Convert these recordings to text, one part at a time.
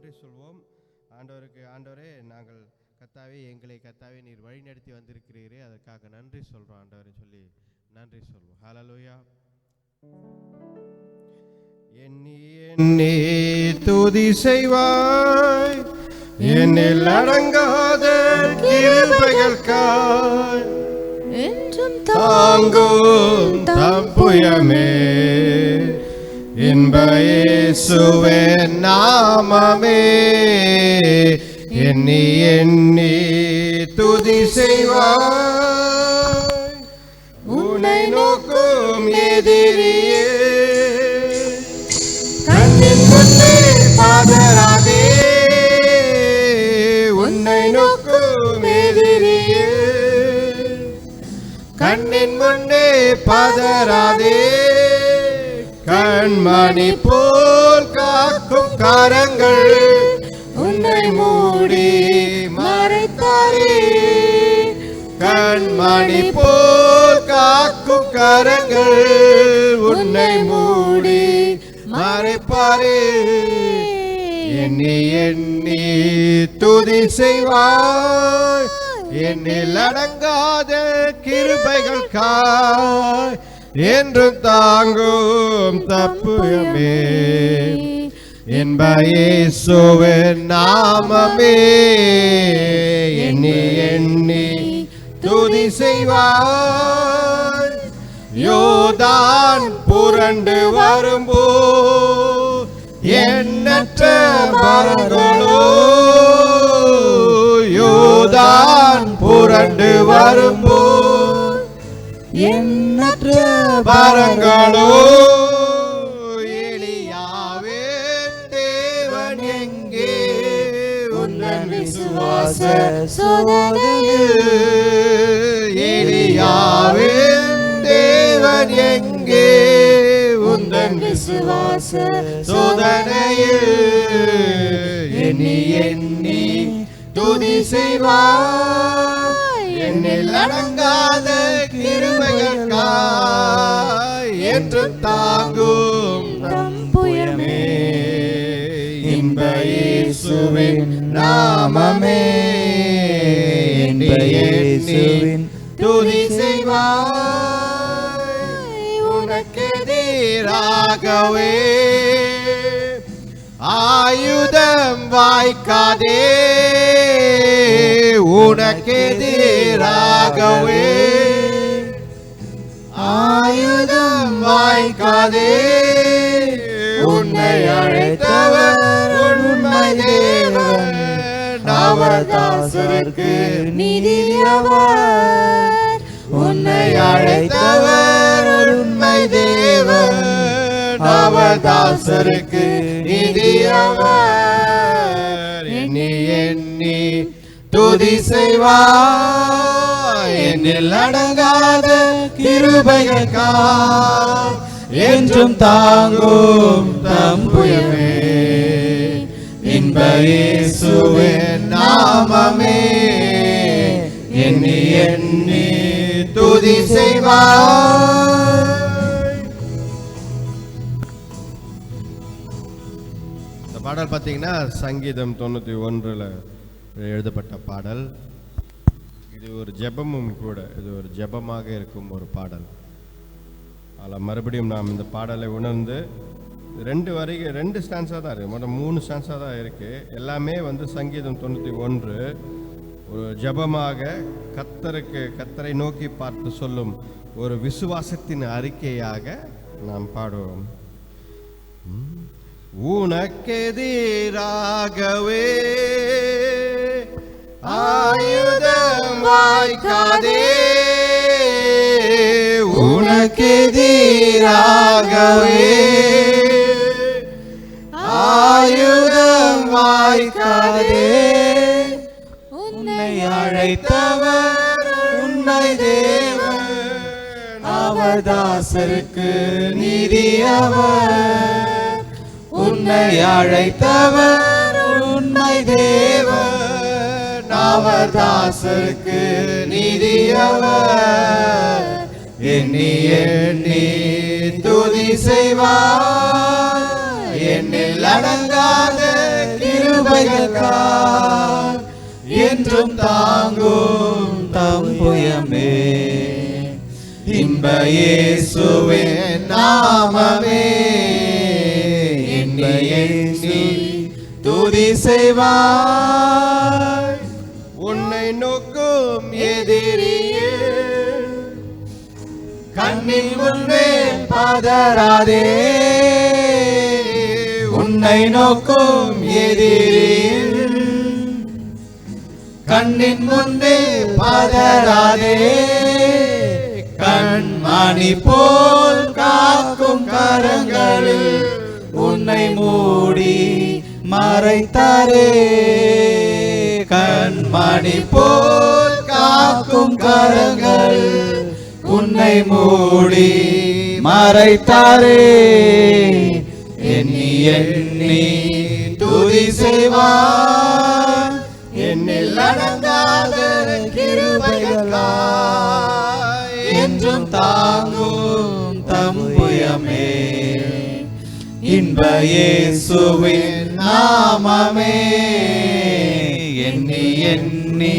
நன்றி சொல்வோம். ஆண்டவரே நாங்கள் கர்த்தாவே எங்களை கர்த்தாவே நீர் வழி நடத்தி வந்திருக்கிறீரே, அதற்காக நன்றி சொல்றோம் ஆண்டவரே சொல்லி நன்றி சொல்வோம். ஹல்லேலூயா. எண்ணி துதி செய்வாய், என்னில் அடங்காத கிருபைகளுக்காய் என்றும் தாங்கும் தப்புயமே இன்ப இயேசுவின் நாமமே. எண்ணி எண்ணி துதி செய்வாய், உன்னை நோக்கும் எதிரியே கண்ணின் முன்னே பதறாதே. உன்னை நோக்கும் எதிரியே கண்ணின் முன்னே பதறாதே. கண்மணி போல் காக்கும் கரங்கள் உன்னை மூடி மறைத்தாரே. கண்மணி போல் காக்கும் கரங்கள் உன்னை மூடி மறைப்பாரே. எண்ணி எண்ணி துதி செய்வாய், என்னில் அடங்காத கிருபைகளுக்காய் என்றும் தாங்கும் தப்புயமே இன்ப இயேசுவின் நாமமே. எண்ணி எண்ணி துதி செய்வாய், யோர்தான் புரண்டு வரும்போ எண்ணற்ற மரங்களோ. யோர்தான் புரண்டு வரும்போ எண்ணற்ற மரங்களோ. எலியாவே தேவன் எங்கே உந்தன் விசுவாச சோதனையில். எலியாவே தேவன் எங்கே உந்தன் விசுவாச சோதனையில். எண்ணி எண்ணி துதி செய்வாய், என்னில் அடங்காத கிருபைகளுக்காய் என்றும் தாங்கும் தப்புயமே இன்ப இயேசுவின் நாமமே. இன்ப இயேசுவின் துதி செய்வாய், உனக்கெதிராகவே ஆயுதம் வாய்க்காதே. உனக்கெதிராகவே ஆயுதம் வாய்க்காதே. உன்னை அழைத்தவர் உண்மை தேவன், அவதாசருக்கு நீதியவர். உன்னை அழைத்தவர் உண்மை தேவன், அவதாசருக்கு நீதியவர். எண்ணி எண்ணி துதி செய்வாய், என்னில் அடங்காத கிருபைகளுக்காய் என்றும் தாங்கும் தப்புயமே இன்ப இயேசுவின் நாமமே. எண்ணி எண்ணி துதி செய்வாய். இந்த பாடல் பார்த்தீங்கன்னா சங்கீதம் 91 எழுதப்பட்ட பாடல். இது ஒரு ஜெபமும் கூட, இது ஒரு ஜெபமாக இருக்கும் ஒரு பாடல். அதில் மறுபடியும் நாம் இந்த பாடலை உணர்ந்து 2 ஸ்டான்ஸாக தான் இருக்குது, மொத்தம் 3 ஸ்டான்ஸாக தான் இருக்குது. எல்லாமே சங்கீதம் 91 ஒரு ஜெபமாக கர்த்தரை நோக்கி பார்த்து சொல்லும் ஒரு விசுவாசத்தின் அறிக்கையாக நாம் பாடுவோம். உனக்கெதிராகவே ஆயுதம் வாய்க்காதே. உனக்கெதிராகவே ஆயுதம் வாய்க்காதே. உன்னை அழைத்தவர் உண்மை தேவன், அவதாசருக்கு நீதியவர். உன்னை அழைத்தவர் உண்மை தேவன், அவதாசருக்கு நீதியவர். எண்ணி எண்ணி துதி செய்வார், என்னில் அடங்காத கிருபை கிருபைகளுக்காய் என்றும் தாங்கும் தம் புயமே. இன்ப இயேசுவின் நாமமே என்னை எண்ணி துதி செய்வாய். உன்னை நோக்கும் எதிரியே கண்ணின் முன்பே பதறாதே. உன்னை நோக்கும் எதிரியே கண்ணின் முன்பே பதறாதே. கண்மணி போல் காக்கும் கரங்களில் உன்னை மூடி மறைத்தாரே. கண்மணி போல் காக்கும் கரங்கள் உன்னை மூடி மறைத்தாரே. எண்ணி எண்ணி துதி செய்வார். என்னில் அடங்காத கிருபைகளுக்காய் என்றும் தாங்கும் தம் புயமே. இன்ப இயேசுவின் நாமமே எண்ணி எண்ணி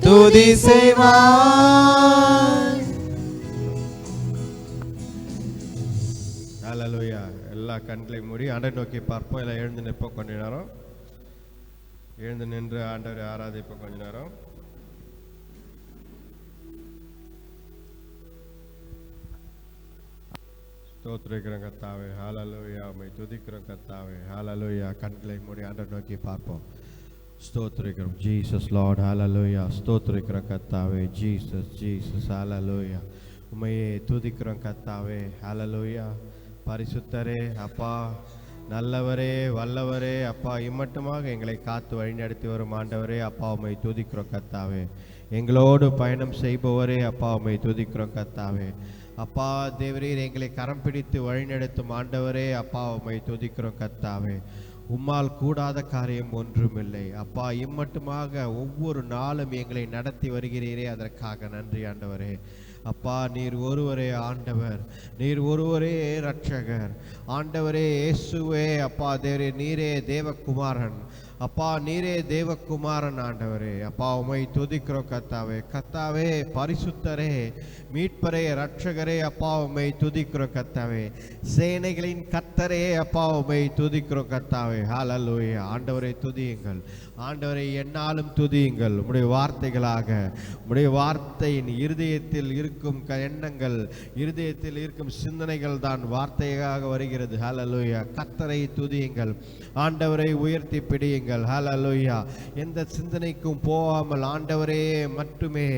துதி செய்வாய். ஹல்லேலூயா. எல்லா கண்களையும் மூடி ஆண்டவரை நோக்கி பார்ப்போம். எல்லாம் எழுந்து நிற்போம். கொஞ்ச நேரம் எழுந்து நின்று ஆண்டவரை ஆராதிப்போம். கொஞ்ச நேரம் ஸ்தோத்திரிக்கிறோம் கர்த்தாவே. ஹல்லேலூயா. உம்மை துதிக்கிறோம் கர்த்தாவே. ஹல்லேலூயா. கண்களை மூடி ஆண்டவரை நோக்கி பார்ப்போம். ஸ்தோத்திரிக்கிறோம் ஜீசஸ் லார்ட். ஹல்லேலூயா. ஸ்தோத்திரிக்கிறோம் கர்த்தாவே. Jesus Jesus. ஹல்லேலூயா. உம்மையே துதிக்கிறோம் கர்த்தாவே. ஹல்லேலூயா. பரிசுத்தரே அப்பா, நல்லவரே, வல்லவரே அப்பா, இம்மட்டுமாக எங்களை காத்து வழிநடத்தி வரும் ஆண்டவரே அப்பா, உம்மை துதிக்கிறோம் கர்த்தாவே. எங்களோடு பயணம் செய்பவரே அப்பா, உம்மை துதிக்கிறோம் கர்த்தாவே. அப்பா தேவரீர், எங்களை கரம் பிடித்து வழிநடத்தும் ஆண்டவரே அப்பா, உம்மை துதிக்கிறோம் கர்த்தாவே. உம்மால் கூடாத காரியம் ஒன்றுமில்லை அப்பா. இம்மட்டுமாக ஒவ்வொரு நாளும் எங்களை நடத்தி வருகிறீரே, அதற்காக நன்றி ஆண்டவரே. அப்பா நீர் ஒருவரே ஆண்டவர், நீர் ஒருவரே இரட்சகர் ஆண்டவரே. இயேசுவே அப்பா தேவரே, நீரே தேவகுமாரன் அப்பா, நீரே தேவகுமாரன் ஆண்டவரே அப்பா, உம்மை துதிக்கிறோம் கர்த்தாவே. கர்த்தாவே பரிசுத்தரே, மீட்பரே, இரட்சகரே அப்பா, உம்மை துதிக்கிறோம் கர்த்தாவே. சேனைகளின் கர்த்தரே அப்பா, உம்மை துதிக்கிறோம் கர்த்தாவே. ஹல்லேலூயா. ஆண்டவரை துதியுங்கள், ஆண்டவரை என்னாலும் துதியுங்கள். உம்முடைய வார்த்தைகளாக, உம்முடைய வார்த்தையின் இருதயத்தில் இருக்கும் எண்ணங்கள், இருதயத்தில் இருக்கும் சிந்தனைகள் தான் வார்த்தையாக வருகிறது. ஹல்லேலூயா. கர்த்தரை துதியுங்கள், ஆண்டவரை உயர்த்தி பிடியுங்கள். ஹல்லேலூயா. எந்த சிந்தனைக்கும் போகாமல் ஆண்டவரே மட்டுமே,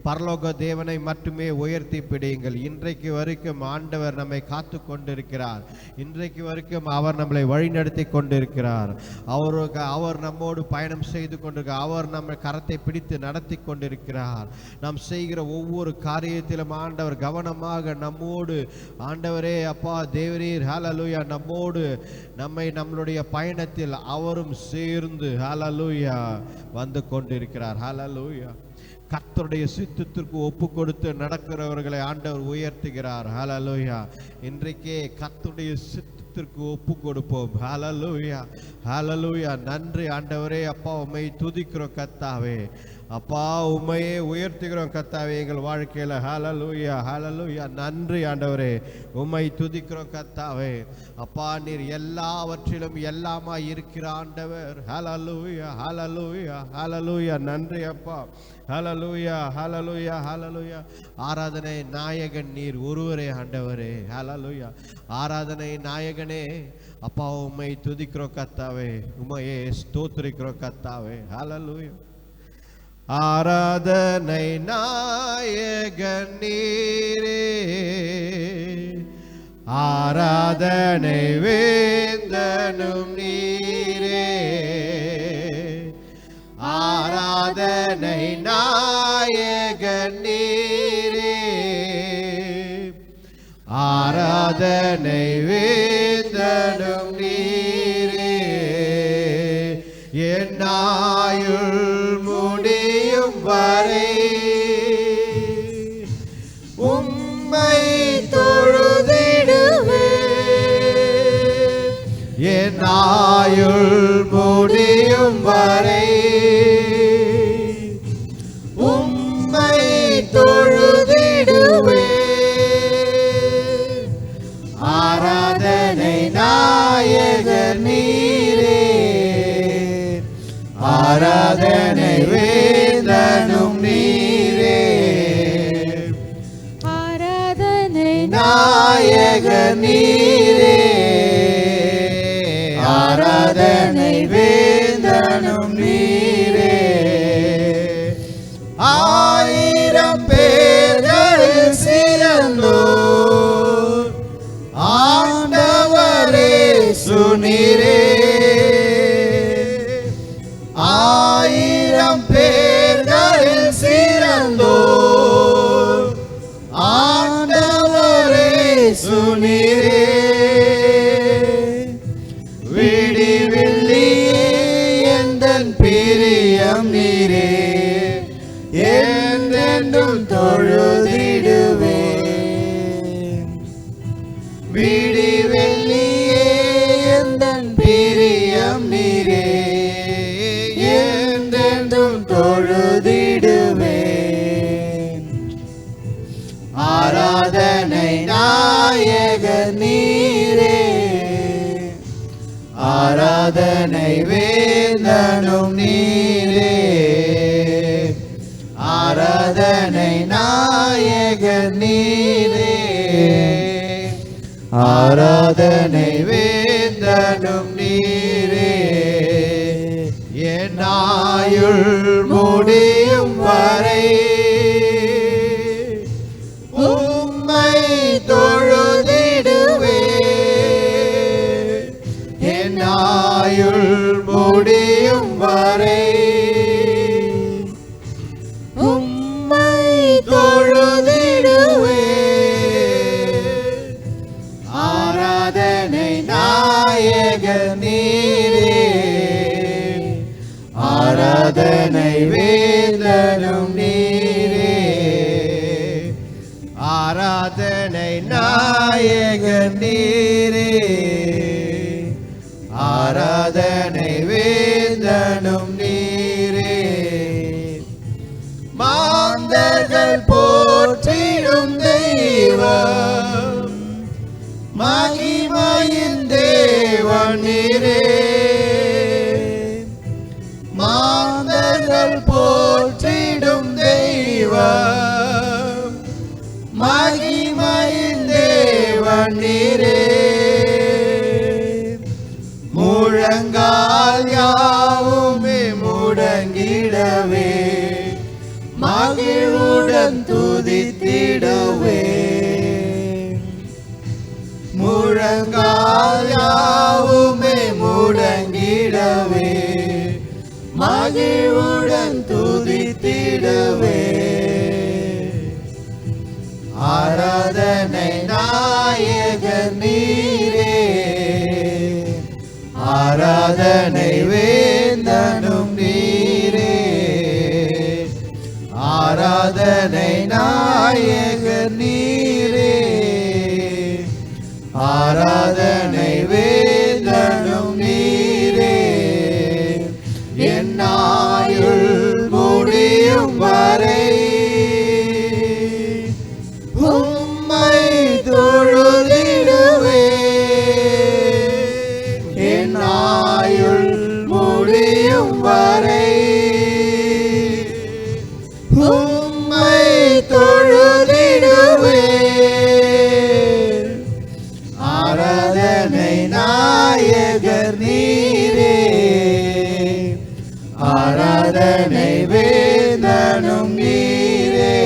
பரலோக தேவனை மட்டுமே உயர்த்தி பிடியுங்கள். இன்றைக்கு வரைக்கும் ஆண்டவர் நம்மை காத்து கொண்டிருக்கிறார். இன்றைக்கு வரைக்கும் அவர் நம்மளை வழிநடத்தி கொண்டிருக்கிறார். அவர் நம்மோடு பயணம் செய்து கொண்டிருக்கிறார். அவர் நம்ம கரத்தை பிடித்து நடத்தி கொண்டிருக்கிறார். நாம் செய்கிற ஒவ்வொரு காரியத்திலும் ஆண்டவர் கவனமாக நம்மோடு ஆண்டவரே அப்பா தேவரீர் ஹல்லேலூயா நம்மோடு நம்மளுடைய பயணத்தில் அவரும் சேர்ந்து ஹல்லேலூயா வந்து கொண்டிருக்கிறார். ஹல்லேலூயா. கர்த்தருடைய சித்தத்திற்கு ஒப்பு கொடுத்து நடக்கிறவர்களை ஆண்டவர் உயர்த்துகிறார். ஹல்லேலூயா. இன்றைக்கே கர்த்தருடைய சித்தத்திற்கு ஒப்பு கொடுப்போம். ஹல்லேலூயா. ஹல்லேலூயா. நன்றி ஆண்டவரே அப்பா, உம்மை துதிக்கிறோம் கர்த்தாவே. அப்பா உம்மையே உயர்த்துகிறோம் கர்த்தாவே எங்கள் வாழ்க்கையில். ஹல்லேலூயா. ஹல்லேலூயா. நன்றி ஆண்டவரே, உம்மை துதிக்கிறோம் கர்த்தாவே. அப்பா நீர் எல்லாவற்றிலும் எல்லாமா இருக்கிற ஆண்டவர். ஹல்லேலூயா. ஹல்லேலூயா. ஹல்லேலூயா. நன்றி அப்பா. ஹல்லேலூயா. ஹல்லேலூயா. ஹல்லேலூயா. ஆராதனை நாயகன் நீர் ஒருவரே ஆண்டவரே. ஹல்லேலூயா. ஆராதனை நாயகனே அப்பா, உம்மை துதிக்கிறோம் கர்த்தாவே. உம்மையே ஸ்தோத்திரிக்கிறோம் கர்த்தாவே. ஹல்லேலூயா. ஆராதனை நாயகன் நீரே, ஆராதனை வேந்தனும் நீரே. ஆராதனை நாயகன் நீரே, ஆராதனை வேந்தனும் நீரே. என்னாயுள் முடியும் வரை உம்மை தொழுதிடுவே. என்னாயுள் ஆயுள் முடியும் வரை உம்மை தொழுதிடுவே. ஆராதனை நாயகர் நீரே, ஆராதனை வேந்தனும் நீரே. ஆராதனை நாயகர் நீரே, ஆராதனை வேந்தனும் நீரே. ஆயிரம் பேர்களில் சிறந்தோர் ஆண்டவரே சுனீரே. ஆயிரம் பேர்களில் சிறந்தோர் ஆண்டவரே சுனீரே. விடிவெள்ளியே எந்தன் பிரியம் நீரே, என்றென்றும் தொழுதிடுவே. விடிவெள்ளியே எந்தன் பிரியம் நீரே, என்றென்றும் தொழுதிடுவே. ஆராதனை நாயகர் நீரே, ஆராதனை வேந்தனும் நீரே. ஆராதனை நாயகர் நீரே, ஆராதனை வேந்தனும் நீரே. என் ஆயுள் முடியும் வரை உம்மை தொழுதிடுவே. என் ஆயுள் முடியும் வரை உம்மை தொழுதிடுவே. ஆராதனை நாயகர் நீரே, ஆராதனை வேந்தனும் நீரே. ஆராதனை நாயகர் நீரே, ஆராதனை வேந்தனும் நீரே. மாந்தர்கள் போற்றிடும் தெய்வம் மகிமையின் தேவன் நீரே. மாந்தர்கள் போற்றிடும் தெய்வம் மகிமையின் தேவன் நீரே. முழங்கால் யாவுமே முடங்கிடவே மகிழ்வுடன் துதித்திடுவே. முழங்கால் யாவுமே முடங்கிடவே மகிழ்வுடன் துதித்திடுவே. ஆராதனை நாயகர் நீரே, ஆராதனை வேந்தனும் நீரே. ஆராதனை நாயகர் நீரே, ஆராதனை வேந்தனும் நீரே. என் ஆயுள் முடியும் வரை உம்மை தொழுதிடுவே. என் ஆயுள் முடியும் வரை உம்மை தொழுதிடுவே. ஆராதனை நாயகர் நீரே, ஆராதனை வேந்தனும் நீரே.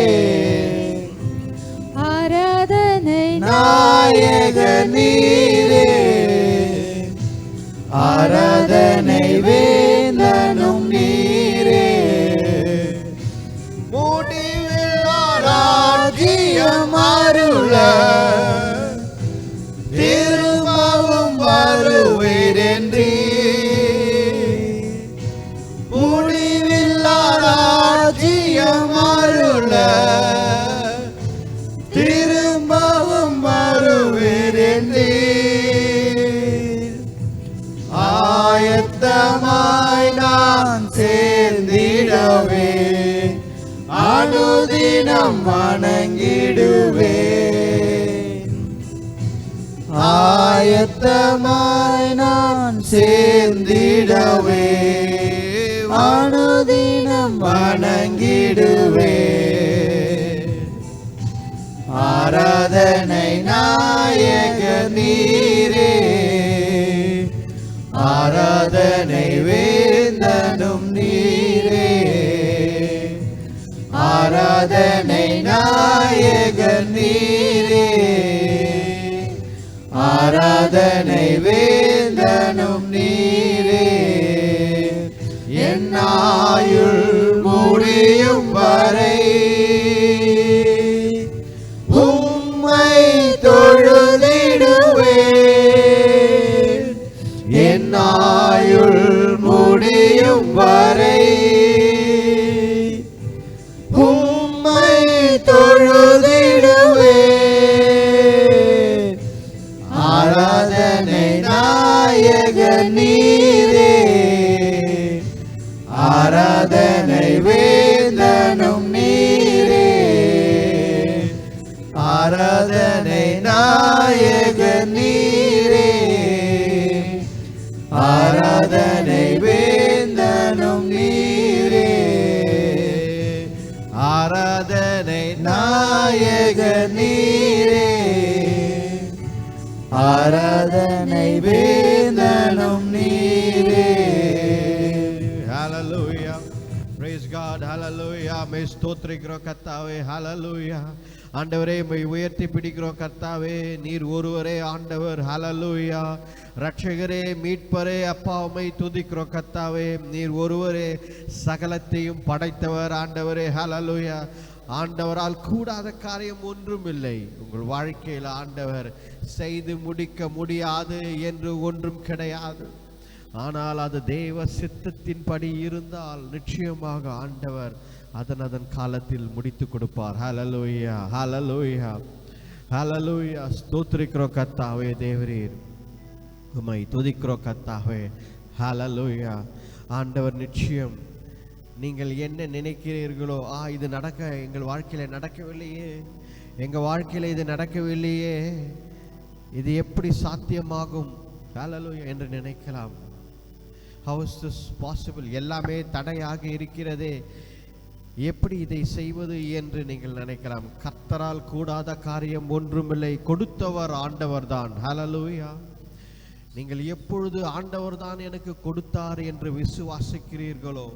ஆராதனை நாயகர் நீரே, ஆராதனை வேந்தனும் நீரே. முடிவில்லா ராஜ்யம் அருள திரும்பவும் வருவீரென்றீர். முடிவில்லா ராஜ்யம் அருள திரும்பவும் வருவீரென்றீர். ஆயத்தமாய் நான் சேர்ந்திடவே அனுதினம் வணங்கிடுவேன். ஆயத்தமாய் நான் சேர்ந்திடவே அனுதினம் வணங்கிடுவேன். ஆராதனை நாயக நீரே, ஆராதனை வேந்தனும் நீரே, ஆராதனை நாயக நீரே, ஆராதனை வேந்தனும் நீரே. என் ஆயுள் முடியும் வரை உம்மை தொழுதிடுவேன். என் ஆயுள் முடியும் வரை உம்மை தொழுதிடுவேன். ஆராதனை நாயக நீரே, ஆராதனை வேந்தனும் நீரே, ஆராதனை நாயக நீரே, ஆராதனை வேந்தனும் நீரே, ஆராதனை நாயக நீரே, ஆராதனை வேந்தனும் நீரே. Hallelujah. Praise God. Hallelujah. மே ஸ்தோத்திரிக்கிறோம் கர்த்தாவே. Hallelujah. ஆண்டவரே மை உயர்த்தி பிடிக்கிறோம் கர்த்தாவே. நீர் ஒருவரே ஆண்டவர். Hallelujah. ரட்சகரே மீட்பரே அப்பா உம்மை துதிக்கிறோம் கர்த்தாவே. நீர் ஒருவரே சகலத்தையும் படைத்தவர் ஆண்டவரே. Hallelujah. ஆண்டவரால் கூடாத காரியம் ஒன்றும் இல்லை. உங்கள் வாழ்க்கையில் ஆண்டவர் செய்து முடிக்க முடியாது என்று ஒன்றும் கிடையாது. ஆனால் அது தேவ சித்தத்தின்படி இருந்தால் நிச்சயமாக ஆண்டவர் அதன் காலத்தில் முடித்து கொடுப்பார். ஹல்லேலூயா, ஹல்லேலூயா, ஹல்லேலூயா. ஸ்தோத்திரிக்கிறோம் கர்த்தாவே. தேவரீர் உம்மை துதிக்கிறோம் கர்த்தாவே. ஹல்லேலூயா. ஆண்டவர் நிச்சயம் நீங்கள் என்ன நினைக்கிறீர்களோ, இது நடக்க எங்கள் வாழ்க்கையில் நடக்கவில்லையே, எங்கள் வாழ்க்கையில் இது நடக்கவில்லையே, இது எப்படி சாத்தியமாகும் ஹல்லேலூயா என்று நினைக்கலாம். How is this possible? எல்லாமே தடையாக இருக்கிறதே, எப்படி இதை செய்வது என்று நீங்கள் நினைக்கலாம். கர்த்தரால் கூடாத காரியம் ஒன்றுமில்லை. கொடுத்தவர் ஆண்டவர் தான். ஹல்லேலூயா. நீங்கள் எப்பொழுது ஆண்டவர் தான் எனக்கு கொடுத்தார் என்று விசுவாசிக்கிறீர்களோ,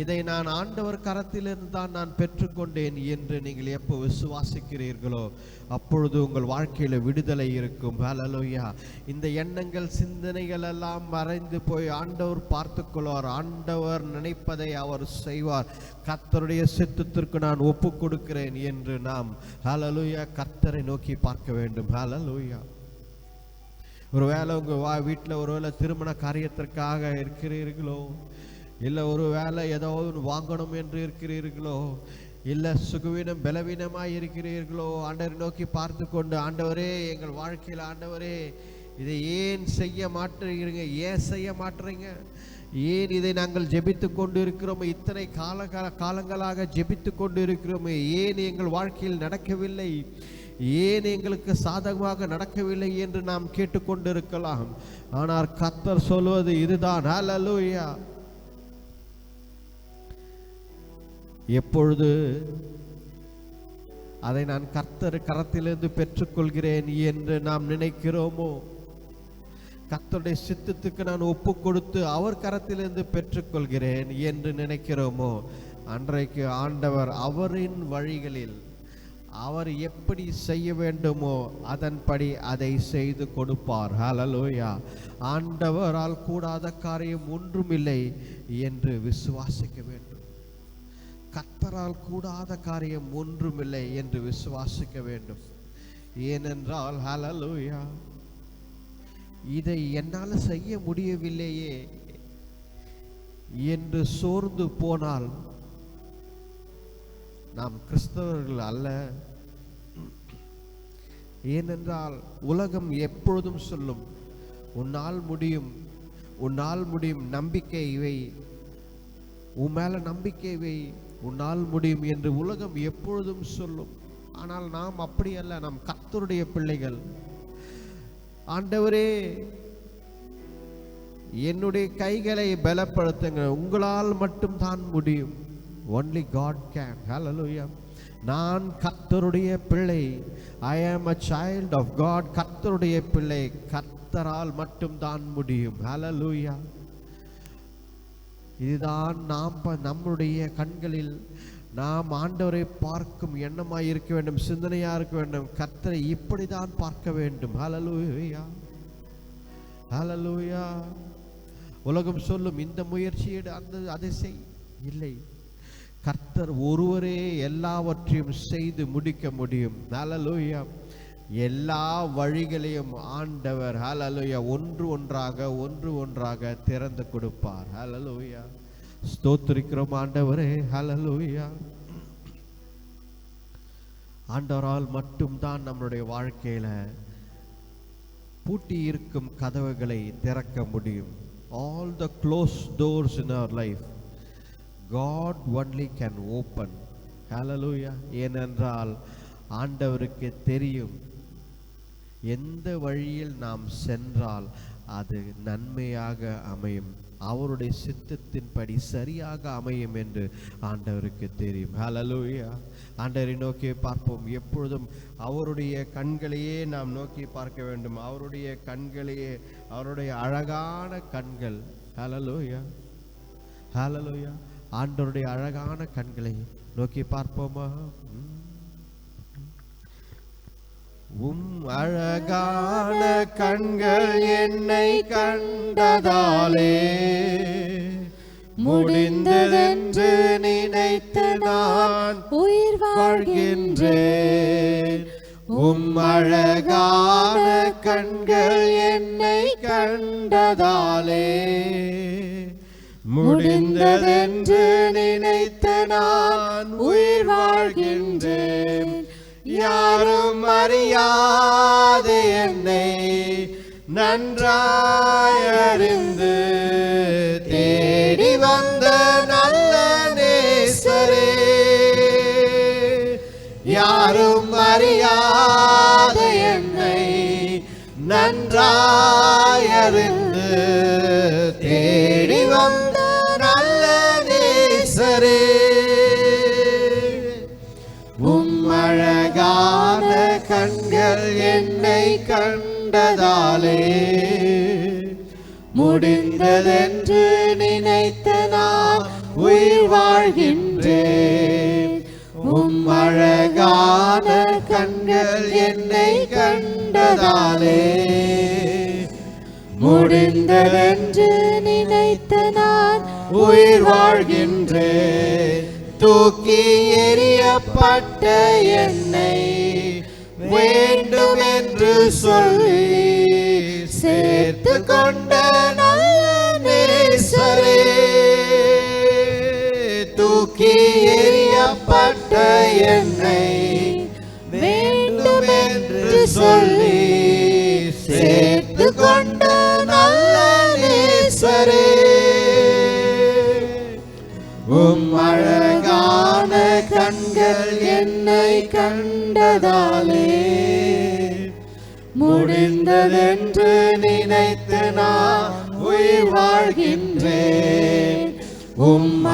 இதை நான் ஆண்டவர் கரத்திலிருந்து தான் நான் பெற்றுக்கொண்டேன் என்று நீங்கள் எப்போ விசுவாசிக்கிறீர்களோ அப்பொழுது உங்கள் வாழ்க்கையில் விடுதலை இருக்கும். ஹல்லேலூயா. இந்த எண்ணங்கள் சிந்தனைகள் எல்லாம் மறைந்து போய் ஆண்டவர் பார்த்துக்கொள்வார். ஆண்டவர் நினைப்பதை அவர் செய்வார். கர்த்தருடைய சித்தத்திற்கு நான் ஒப்பு கொடுக்கிறேன் என்று நாம் ஹல்லேலூயா கர்த்தரை நோக்கி பார்க்க வேண்டும். ஹல்லேலூயா. ஒருவேளை உங்கள் வீட்டில் ஒருவேளை திருமண காரியத்திற்காக இருக்கிறீர்களோ, இல்லை ஒரு வேலை ஏதாவது வாங்கணும் என்று இருக்கிறீர்களோ, இல்லை சுகவீனம் பலவீனமாக இருக்கிறீர்களோ, ஆண்டவரை நோக்கி பார்த்து கொண்டு, ஆண்டவரே எங்கள் வாழ்க்கையில் ஆண்டவரே இதை ஏன் செய்ய மாட்டேங்கிறீங்க, ஏன் செய்ய மாட்டேறீங்க, ஏன் இதை நாங்கள் ஜெபித்து கொண்டு இருக்கிறோம், இத்தனை காலங்களாக ஜெபித்து கொண்டு இருக்கிறோமே, ஏன் எங்கள் வாழ்க்கையில் நடக்கவில்லை, ஏன் எங்களுக்கு சாதகமாக நடக்கவில்லை என்று நாம் கேட்டுக்கொண்டிருக்கலாம். ஆனால் கர்த்தர் சொல்வது இதுதான். ஹல்லேலூயா. எப்பொழுது அதை நான் கர்த்தர் கரத்திலிருந்து பெற்றுக்கொள்கிறேன் என்று நாம் நினைக்கிறோமோ, கர்த்தருடைய சித்தத்துக்கு நான் ஒப்பு கொடுத்து அவர் கரத்திலிருந்து பெற்றுக்கொள்கிறேன் என்று நினைக்கிறோமோ, அன்றைக்கு ஆண்டவர் அவரின் வழிகளில் அவர் எப்படி செய்ய வேண்டுமோ அதன்படி அதை செய்து கொடுப்பார். ஹல்லேலூயா. ஆண்டவரால் கூடாத காரியம் ஒன்றுமில்லை என்று விசுவாசிக்க வேண்டும். கர்த்தரால் கூடாத காரியம் ஒன்றுமில்லை என்று விசுவாசிக்க வேண்டும். ஏனென்றால் ஹல்லேலூயா இதை என்னால் செய்ய முடியவில்லையே என்று சோர்ந்து போனால் நாம் கிறிஸ்தவர்கள் அல்ல. ஏனென்றால் உலகம் எப்பொழுதும் சொல்லும், உன்னால் முடியும், உன்னால் முடியும், நம்பிக்கை வை, உன் மேல நம்பிக்கை வை, உன்னால் முடியும் என்று உலகம் எப்பொழுதும் சொல்லும். ஆனால் நாம் அப்படி அல்ல, நாம் கர்த்தருடைய பிள்ளைகள். ஆண்டவரே என்னுடைய கைகளை பலப்படுத்துங்க, உங்களால் மட்டும் தான் முடியும். only God can. hallelujah. நான் கர்த்தருடைய பிள்ளை. I am a child of God. கர்த்தருடைய பிள்ளை, கர்த்தரால் மட்டும் தான் முடியும். hallelujah. இதுதான் நம்முடைய கண்களில் நாம் ஆண்டவரை பார்க்கும் எண்ணமாய் இருக்க வேண்டும், சிந்தனையா இருக்க வேண்டும். கர்த்தரை இப்படிதான் பார்க்க வேண்டும். ஹல்லேலூயா, ஹல்லேலூயா. உலகம் சொல்லும் இந்த முயற்சியிடு, அதை செய். இல்லை, கர்த்தர் ஒருவரே எல்லாவற்றையும் செய்து முடிக்க முடியும். ஹல்லேலூயா. எல்லா வழிகளையும் ஆண்டவர் ஹல்லேலூயா ஒன்று ஒன்றாக திறந்து கொடுப்பார். ஹல்லேலூயா. ஸ்தோத்திரிக்கிறோம் ஆண்டவரே. ஹல்லேலூயா. ஆண்டவரால் மட்டும்தான் நம்மளுடைய வாழ்க்கையில பூட்டி இருக்கும் கதவுகளை திறக்க முடியும். All the closed doors in our life God only can open. Hallelujah. ஏனென்றால் ஆண்டவருக்கு தெரியும் எந்த வழியில் நாம் சென்றால் அது நன்மையாக அமையும், அவருடைய சித்தத்தின்படி சரியாக அமையும் என்று ஆண்டவருக்கு தெரியும். ஹல்லேலூயா. ஆண்டவரை நோக்கி பார்ப்போம். எப்பொழுதும் அவருடைய கண்களையே நாம் நோக்கி பார்க்க வேண்டும். அவருடைய கண்களையே, அவருடைய அழகான கண்கள். ஹல்லேலூயா, ஹல்லேலூயா. ஆண்டவருடைய அழகான கண்களை நோக்கி பார்ப்போமா? அழகான கண்கள் என்னை கண்டதாலே முடிந்ததென்று நினைத்து நான் உயிர் வாழ்கின்றேன். அழகான கண்கள் என்னை கண்டதாலே முடிந்ததென்று நினைத்து நான் உயிர் வாழ்கின்றேன். யாரும் அறியாத என்னை நன்றாய் அறிந்து தேடி வந்த நல்ல நேசரே, யாரும் அறியாத என்னை நன்றாய் அறிந்து தேடி வந்த நல்ல நேசரே, அழகான கண்கள் என்னை கண்டதாலே முடிந்ததென்று நினைத்து நான் உயிர் வாழ்கின்றேன். அழகான கண்கள் என்னை கண்டதாலே முடிந்ததென்று நினைத்து நான் உயிர் வாழ்கின்றேன். தூக்கி எறியப்பட்ட என்னை வேண்டும் என்று சொல்லி சேர்த்து கொண்ட நல்ல நேசரே, தூக்கி எறியப்பட்ட என்னை வேண்டும் என்று சொல்லி சேர்த்து கொண்ட நல்ல நேசரே, அழகான கண்கள் என்னை கண்டதாலே முடிந்ததென்று நினைத்து நான் உயிர் வாழ்கின்றேன்.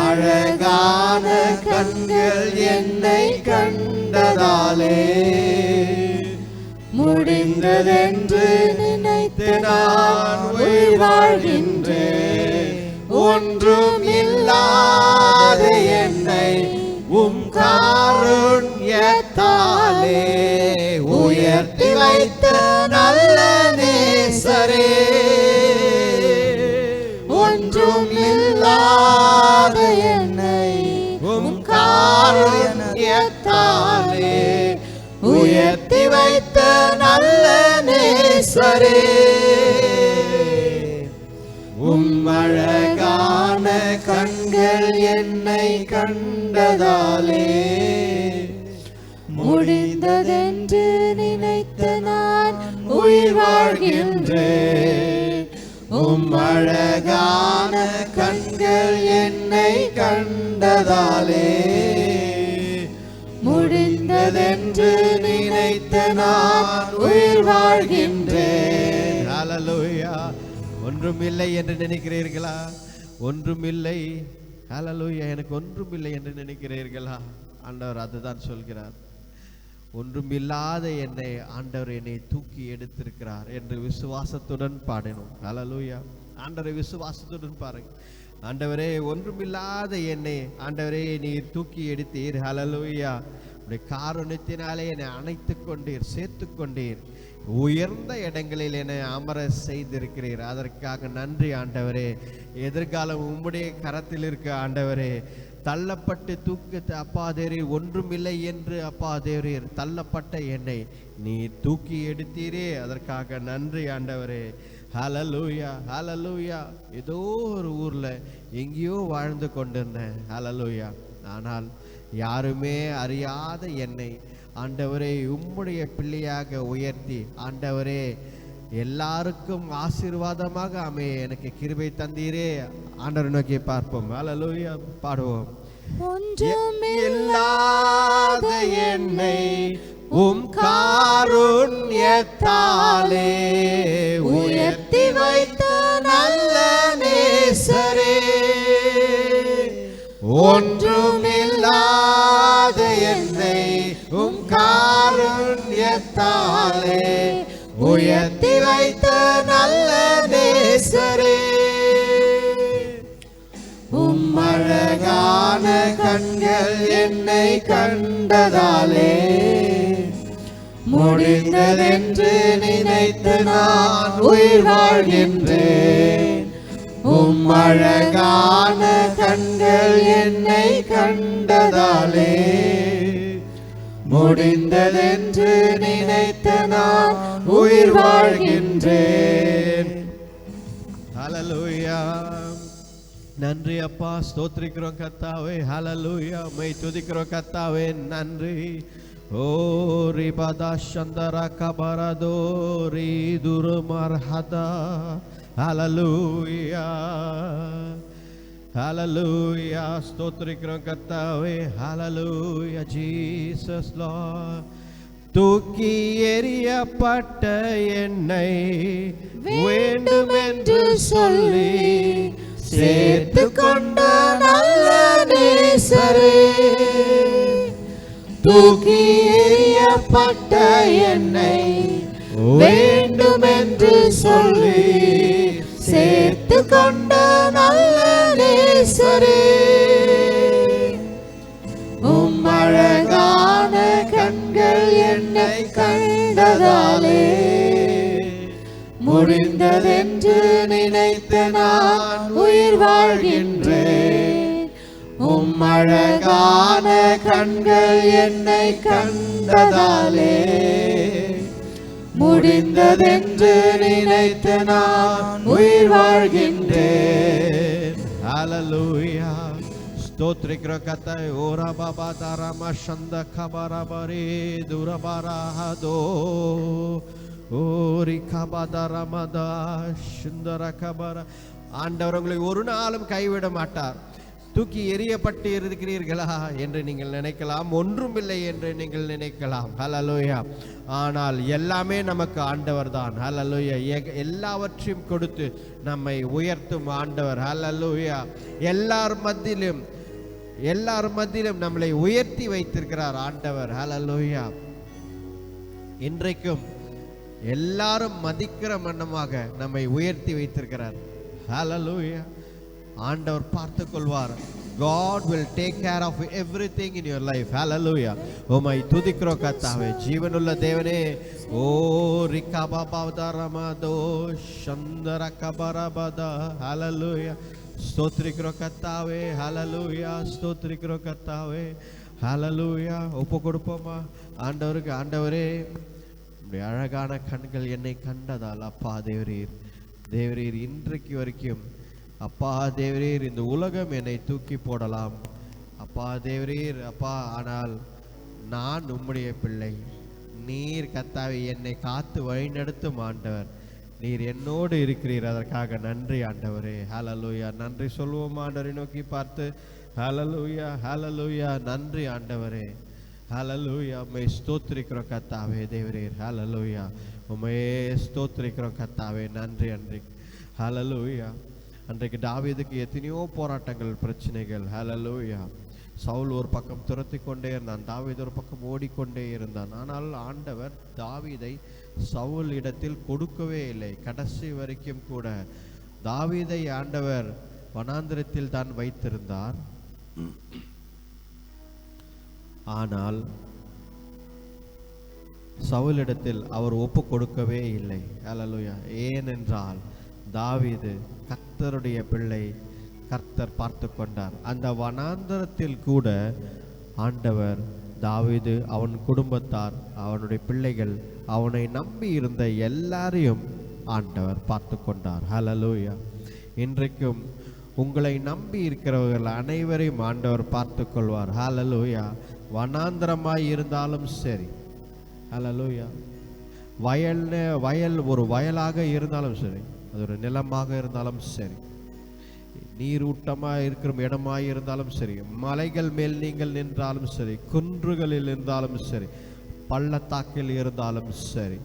அழகான கண்கள் என்னை கண்டதாலே முடிந்ததென்று நினைத்து நான் உயிர் வாழ்கின்றேன். ஒன்றும் இல்லாத என்னை காருண்யத்தாலே உயர்த்தி வைத்த நல்ல நேசரே, ஒன்றும் இல்லாத என்னை காருண்யத்தாலே உயர்த்தி வைத்த நல்ல நேசரே, அழகான கண்கள் என்னை கண்டதாலே முடிந்ததென்று நினைத்து நான் உயிர் வாழ்கின்றேன். உம் அழகான கண்கள் என்னை கண்டதாலே முடிந்ததென்று நினைத்த நான் உயிர் வாழ்கின்றேன். ஹalleluya. ஒன்றுமில்லை என்று நினைக்கிறீர்களா? ஒன்றுமில்லை. ஹalleluya. எனக்கு ஒன்றுமில்லை என்று நினைக்கிறீர்களா? ஆண்டவர் அதுதான் சொல்கிறார். ஒன்றுமில்லாத என்னை ஆண்டவர் என்னை தூக்கி எடுத்திருக்கிறார் என்று விசுவாசத்துடன் பாடணும். ஹalleluya. ஆண்டவரை விசுவாசத்துடன் பாருங்க. ஆண்டவரே, ஒன்றுமில்லாத என்னை ஆண்டவரே நீர் தூக்கி எடுத்தீர். ஹalleluya. உடைய காருண்யத்தினாலே என்னை அணைத்துக் கொண்டீர், சேர்த்து கொண்டீர், உயர்ந்த இடங்களில் என்னை அமர செய்திருக்கிறீர். அதற்காக நன்றி ஆண்டவரே. எதிர்காலம் உம்முடைய கரத்தில் இருக்க ஆண்டவரே. தள்ளப்பட்டு தூக்கத்தை அப்பா தேவரீர் ஒன்றுமில்லை என்று அப்பா தேவரீர் தள்ளப்பட்ட என்னை நீ தூக்கி எடுத்தீரே, அதற்காக நன்றி ஆண்டவரே. ஹalleluya, ஹalleluya. ஏதோ ஒரு ஊர்ல எங்கேயோ வாழ்ந்து கொண்டிருந்தேன். ஹalleluya. ஆனால் யாருமே அறியாத என்னை ஆண்டவரே உம்முடைய பிள்ளையாக உயர்த்தி ஆண்டவரே எல்லாருக்கும் ஆசீர்வாதமாக அமைய எனக்கு கிருபை தந்தீரே. ஆண்டவரை நோக்கி பார்ப்போம். ஹalleluya. பாடுவோம். ஒன்றுமில்லாத என்னை உம் காருண்யத்தாலே உயர்த்தி வைத்த நல்ல நேசரே, ஒன்றுமில்லாத என்னை உம் காருண்யத்தாலே உயர்த்தி வைத்த நல்ல நேசரே, உம் அழகான கண்கள் என்னை கண்டதாலே முடிந்ததென்று நினைத்து நான் உயிர் வாழ்கின்றேன். உம் அழகான கண்கள் என்னை கண்டதாலே முடிந்ததென்று நினைத்து நான் உயிர் வாழ்கின்றேன். ஹalleluya. நன்றி அப்பா, ஸ்தோத்திரிக்கிறோம் கர்த்தாவே. ஹalleluya. மை துதிக்கிறோம் கர்த்தாவே. நன்றி. ஓ ரிபதா சந்தரா கபரதோ ரி துருமர்ஹதா. ஹalleluya, ஹalleluya. ஸ்தோத்திரிக்கிறோம் கர்த்தாவே. ஹalleluya. Jesus lord. தூக்கி எறியப்பட்ட என்னை வேண்டுமென்று சொல்லி சேர்த்து கொண்ட நல்ல நேசரே, தூக்கி எறியப்பட்ட என்னை வேண்டுமென்று சொல்லி சேர்த்து கொண்ட நல்ல நேசரே, உம் அழகான கண்கள் என்னை கண்டதாலே முடிந்ததென்று நினைத்து நான் உயிர் வாழ்கின்றேன். உம் அழகான கண்கள் என்னை கண்டதாலே முடிந்ததென்று நினைத்து நான் உயிர் வாழ்கின்றேன். ஹalleluya. ஸ்தோத்திரிக்கிறோம் கர்த்தாவே. ஓரா பாபா தாராம சந்த கபரபரே துரபரஹதோ ஓரி கபதரமதா சுந்தர கபர. ஆண்டவர் உங்களை ஒரு நாளும் கைவிட மாட்டார். தூக்கி எறியப்பட்டு இருக்கிறீர்களா என்று நீங்கள் நினைக்கலாம், ஒன்றுமில்லை என்று நீங்கள் நினைக்கலாம். ஹalleluya. ஆனால் எல்லாமே நமக்கு ஆண்டவர் தான். ஹalleluya. எல்லாவற்றையும் கொடுத்து நம்மை உயர்த்தும் ஆண்டவர். ஹalleluya. எல்லார் மத்தியிலும் நம்மளை உயர்த்தி வைத்திருக்கிறார் ஆண்டவர். ஹalleluya. இன்றைக்கும் எல்லாரும் மதிக்கிற மன்னமாக நம்மை உயர்த்தி வைத்திருக்கிறார். ஹalleluya. ஆண்டவர் பார்த்துக் கொள்வார். God will take care of everything in your life. Hallelujah. உம்மை துதிக்கிறோம் கர்த்தாவே. ஜீவனுள்ள தேவனே. ஓ ரிகபபதரமதோ சந்தர கபரபதா. Hallelujah. ஸ்தோத்திரிக்கிறோம் கர்த்தாவே. Hallelujah. ஸ்தோத்திரிக்கிறோம் கர்த்தாவே. Hallelujah. ஒப்பு கொடுப்போமா ஆண்டவருக்கு. ஆண்டவரே, உம்முடைய அழகான கண்கள் என்னை கண்டதால் அப்பா தேவரீர் இன்றைக்கு வரைக்கும் அப்பா தேவரீர் இந்த உலகம் என்னை தூக்கி போடலாம் அப்பா தேவரீர் அப்பா, ஆனால் நான் உம்முடைய பிள்ளை. நீர் கர்த்தாவே என்னை காத்து வழிநடத்தும் ஆண்டவர். நீர் என்னோடு இருக்கிறீர், அதற்காக நன்றி ஆண்டவரே. ஹல்லேலூயா. நன்றி சொல்வோம் ஆண்டவரை நோக்கி பார்த்து. ஹல்லேலூயா, ஹல்லேலூயா. நன்றி ஆண்டவரே. ஹல்லேலூயா. உம்மை ஸ்தோத்திரிக்கிறோம் கர்த்தாவே தேவரீர். ஹல்லேலூயா. உம்மை ஸ்தோத்திரிக்கிறோம் கர்த்தாவே. நன்றி நன்றி. ஹல்லேலூயா. அன்றைக்கு தாவீதுக்கு எத்தனையோ போராட்டங்கள், பிரச்சனைகள். ஹல்லேலூயா. சவுல் ஒரு பக்கம் துரத்தி கொண்டே இருந்தான், தாவீது ஒரு பக்கம் ஓடிக்கொண்டே இருந்தான். ஆனால் ஆண்டவர் தாவீதை சவுல் இடத்தில் கொடுக்கவே இல்லை. கடைசி வரைக்கும் கூட தாவீதை ஆண்டவர் வனாந்திரத்தில் தான் வைத்திருந்தார். ஆனால் சவுலிடத்தில் அவர் ஒப்பு கொடுக்கவே இல்லை. ஹல்லேலூயா. ஏனென்றால் தாவீது கர்த்தருடைய பிள்ளை, கர்த்தர் பார்த்து கொண்டார். அந்த வனாந்தரத்தில் கூட ஆண்டவர் தாவீது, அவன் குடும்பத்தார், அவனுடைய பிள்ளைகள், அவனை நம்பி இருந்த எல்லாரையும் ஆண்டவர் பார்த்து கொண்டார். ஹல்லேலூயா. இன்றைக்கும் உங்களை நம்பி இருக்கிறவர்கள் அனைவரையும் ஆண்டவர் பார்த்து கொள்வார். ஹல்லேலூயா. வனாந்தரமாய் இருந்தாலும் சரி, ஹல்லேலூயா, வயல் ஒரு வயலாக இருந்தாலும் சரி, அது ஒரு நிலமாக இருந்தாலும் சரி, நீரூட்டமாக இருக்கிற இடமாக இருந்தாலும் சரி, மலைகள் மேல் நீங்கள் நின்றாலும் சரி, குன்றுகளில் இருந்தாலும் சரி, பள்ளத்தாக்கில் இருந்தாலும் சரி,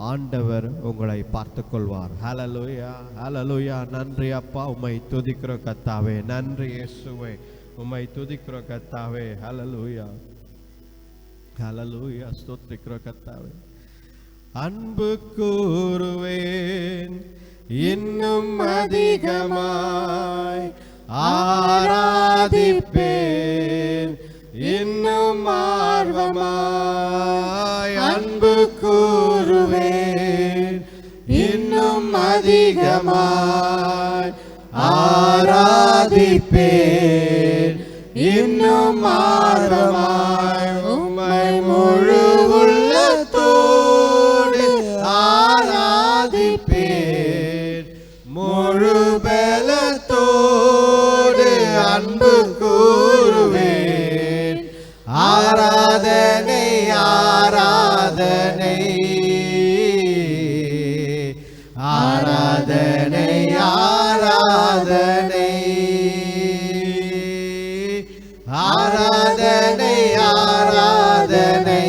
ஆண்டவர் உங்களை பார்த்து கொள்வார். ஹல்லேலூயா, ஹல்லேலூயா. நன்றி அப்பா, உம்மை துதிக்கிறோம் கர்த்தாவே. நன்றி இயேசுவே, உம்மை துதிக்கிறோம் கர்த்தாவே. ஹல்லேலூயா, ஹல்லேலூயா. ஸ்தோத்திரிக்கிறோம் கர்த்தாவே. அன்பு கூறுவேன் இன்னும் அதிகமாய், ஆராதிப்பேன் இன்னும் ஆர்வமாய். அன்பு கூறுவேன் இன்னும் அதிகமாய், ஆராதிப்பேன் இன்னும் ஆர்வமாய். உம்மை முழு உள்ளத்தோடு ஆராதிப்பேன், முழு பலத்தோடு அன்பு கூறுவேன். ஆராதனை, ஆராதனை, ஆராதனை, ஆராதனை, ஆராதனை, ஆராதனை,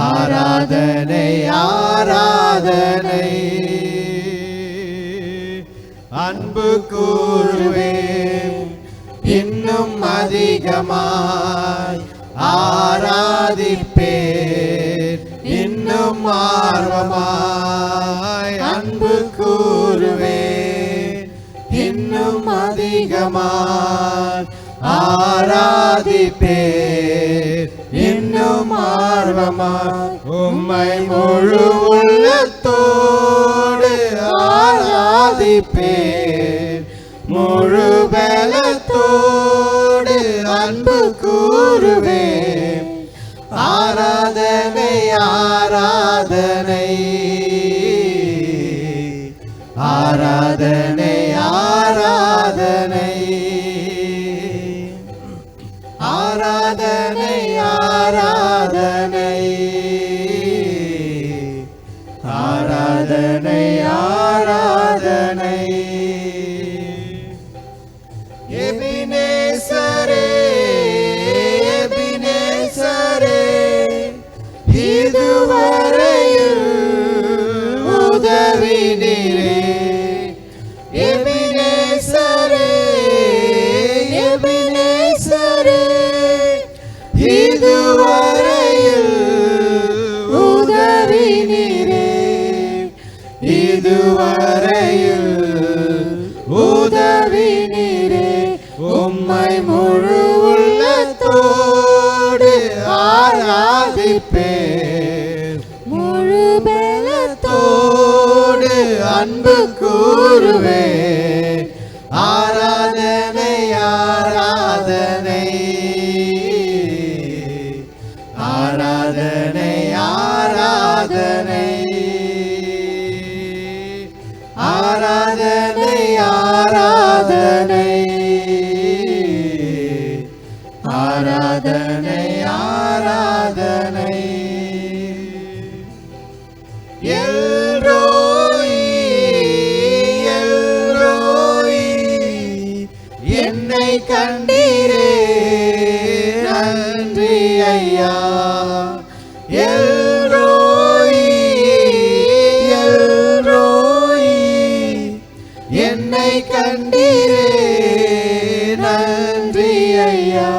ஆராதனை, ஆராதனை. அன்பு கூறுவேன் இன்னும் அதிகமாய், ஆராதிப்பேன் இன்னும் ஆர்வமாய். அன்பு கூறுவேன் இன்னும் அதிகமாய், ஆராதிப்பேன் இன்னும் ஆர்வமாய். உம்மை முழு உள்ளத்தோடு ஆராதிப்பேன், முழு பலத்தோடு அன்பு கூறுவேன். ஆராதனை, ஆராதனை, ஆராதனை, ஆராதனை, ஆராதனை, ஆராதனை, ஆராதனை, ஆராதனை. எபினேசரே, எபினேசரே, இதுவரையில் உதவினீரே. எபினேசரே, எபினேசரே, இதுவரையில் உதவினீரே. இதுவரையில் உதவினீரே. உம்மை முழு உள்ளத்தோடு ஆராதிப்பேன், முழு பலத்தோடு அன்பு கூறுவேன். ஆராதனை, ஆராதனை, ஆராதனை, ஆராதனை, ஆராதனை, ஆராதனை, ஆராதனை, ஆராதனை. கண்டீரே நன்றி ஐயா. எல்ரோயி எல்ரோயி என்னை கண்டீரே நன்றி ஐயா.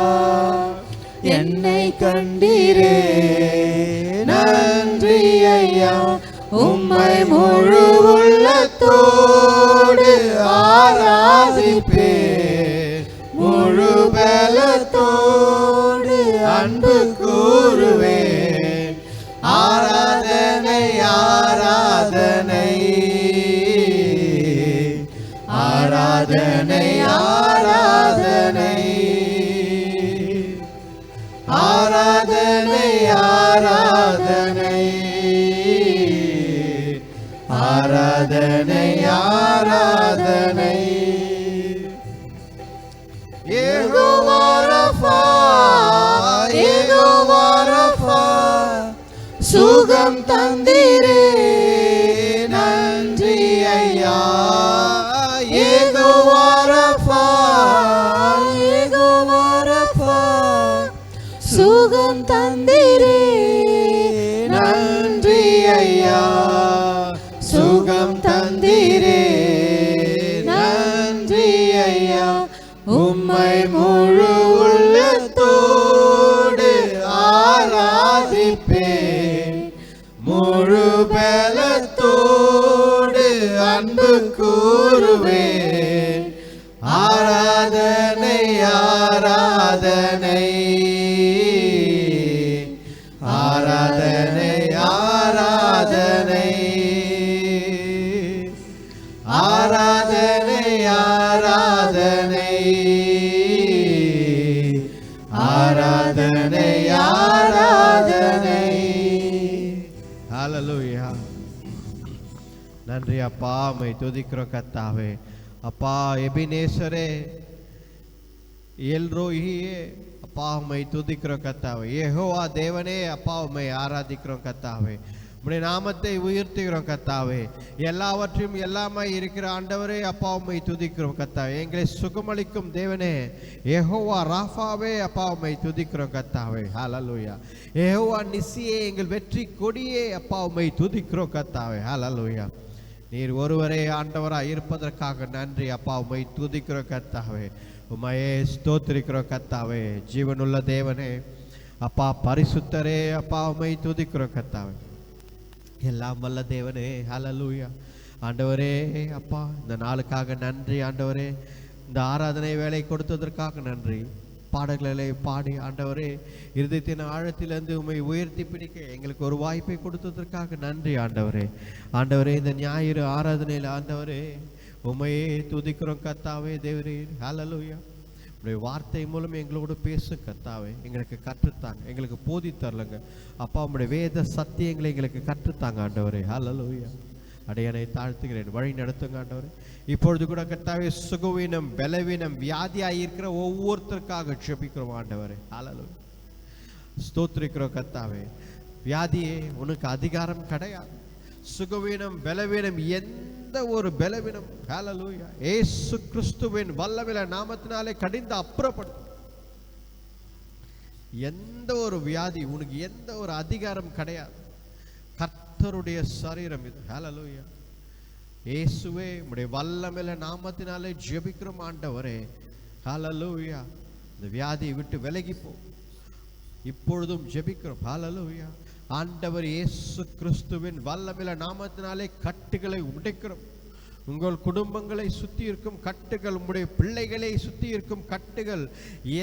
என்னை கண்டீரே நன்றி ஐயா. உம்மை முழு உள்ளத்தோடு ஆராதிப்பேன், முழு பலத்தோடு அன்பு கூறுவேன். ஆராதனை ஆராதனை ஆராதனை ஆராதனை ஆராதனை ஆராதனை ஆராதனை ஆராதனை. யெகோவா ரஃபா யெகோவா ரஃபா சுகம் தந்தீரே நன்றி ஐயா. யெகோவா ரஃபா யெகோவா ரஃபா சுகம் தந்தீரே நன்றி ஐயா. சுகம் தந்தீரே நன்றி ஐயா. உம்மை முழு உள்ளத்தோடு ஆராதிப்பேன், முழு பலத்தோடு அன்பு கூறுவேன். ஆராதனை ஆராதனை ஆராதனை ஆராதனை ஆராதனை ஆராதனை ஆராதனை ஆராதனை. ஹல்லேலூயா. நன்றி அப்பா, உம்மை துதிக்கிறோம் கர்த்தாவே. அப்பா எபினேசரே, எல்ரோயியே, அப்பா உம்மை துதிக்கிறோம் கர்த்தாவே. யெகோவா தேவனே, அப்பா உம்மை ஆராதிக்கிறோம் கர்த்தாவே. உம்முடைய நாமத்தை உயர்த்துகிறோம் கர்த்தாவே. எல்லாவற்றையும் எல்லாமாய் இருக்கிற ஆண்டவரே, அப்பா உம்மை துதிக்கிறோம் கர்த்தாவே. எங்களை சுகமளிக்கும் தேவனே, யெகோவா ராஃபாவே, அப்பா உம்மை துதிக்கிறோம் கர்த்தாவே. ஹல்லேலூயா. யெகோவா நிசியே, எங்கள் வெற்றி கொடியே, அப்பா உம்மை துதிக்கிறோம் கர்த்தாவே. ஹல்லேலூயா. நீர் ஒருவரே ஆண்டவராக இருப்பதற்காக நன்றி அப்பா. உம்மை துதிக்கிறோம் கர்த்தாவே. உம்மையே ஸ்தோத்திரிக்கிறோம் கர்த்தாவே. ஜீவனுள்ள தேவனே, அப்பா பரிசுத்தரே, அப்பா உம்மை துதிக்கிறோம் கர்த்தாவே. எல்லாம் வல்ல தேவனே, ஹல்லேலூயா. ஆண்டவரே அப்பா, இந்த நாளுக்காக நன்றி ஆண்டவரே. இந்த ஆராதனை வேலை கொடுத்ததற்காக நன்றி. பாடல்களை பாடி ஆண்டவரே இருதயத்தின் ஆழத்திலிருந்து உம்மை உயர்த்தி பிடிக்க எங்களுக்கு ஒரு வாய்ப்பை கொடுத்ததற்காக நன்றி ஆண்டவரே. ஆண்டவரே இந்த ஞாயிறு ஆராதனையில் ஆண்டவரே உம்மையே துதிக்கிறோம் கர்த்தாவே. தேவரே ஹல்லேலூயா. உடைய வார்த்தை மூலம் எங்களோடு பேசும் கர்த்தாவே. எங்களுக்கு கற்றுத்தாங்க, எங்களுக்கு போதித்தரலங்க அப்பா. உம்முடைய வேத சத்தியங்களை எங்களுக்கு கற்றுத்தாங்க ஆண்டவரே. ஹல்லேலூயா. அடையனை தாழ்த்துகிறேன், வழி நடத்துங்க ஆண்டவரே. இப்பொழுது கூட கர்த்தாவே சுகவீனம் பலவீனம் வியாதியாக இருக்கிற ஒவ்வொருத்தருக்காக ஜெபிக்கிறோம் ஆண்டவரே. ஹல்லேலூயா. ஸ்தோத்திரிக்கிறோம் கர்த்தாவே. வியாதியே உனக்கு அதிகாரம் கிடையாது. சுகவீனம் பலவீனம் எந்த ஒரு பலவீனம் ஹல்லேலூயா இயேசு கிறிஸ்துவின் வல்லமையுள்ள நாமத்தினாலே கடிந்து அப்புறப்படும். எந்த ஒரு வியாதி உனக்கு எந்த ஒரு அதிகாரம் கிடையாது. கர்த்தருடைய சரீரம் இது. ஹல்லேலூயா. இயேசுவே உம்முடைய வல்லமையுள்ள நாமத்தினாலே ஜெபிக்கிறோம் ஆண்டவரே. ஹல்லேலூயா. இந்த வியாதியை விட்டு விலகி போ. இப்பொழுதும் ஜெபிக்கிறோம். ஹல்லேலூயா. ஆண்டவர் இயேசு கிறிஸ்துவின் வல்லமையுள்ள நாமத்தினாலே கட்டுகளை உடைக்கிறோம். உங்கள் குடும்பங்களை சுற்றி இருக்கும் கட்டுகள், உங்களுடைய பிள்ளைகளை சுற்றி இருக்கும் கட்டுகள்,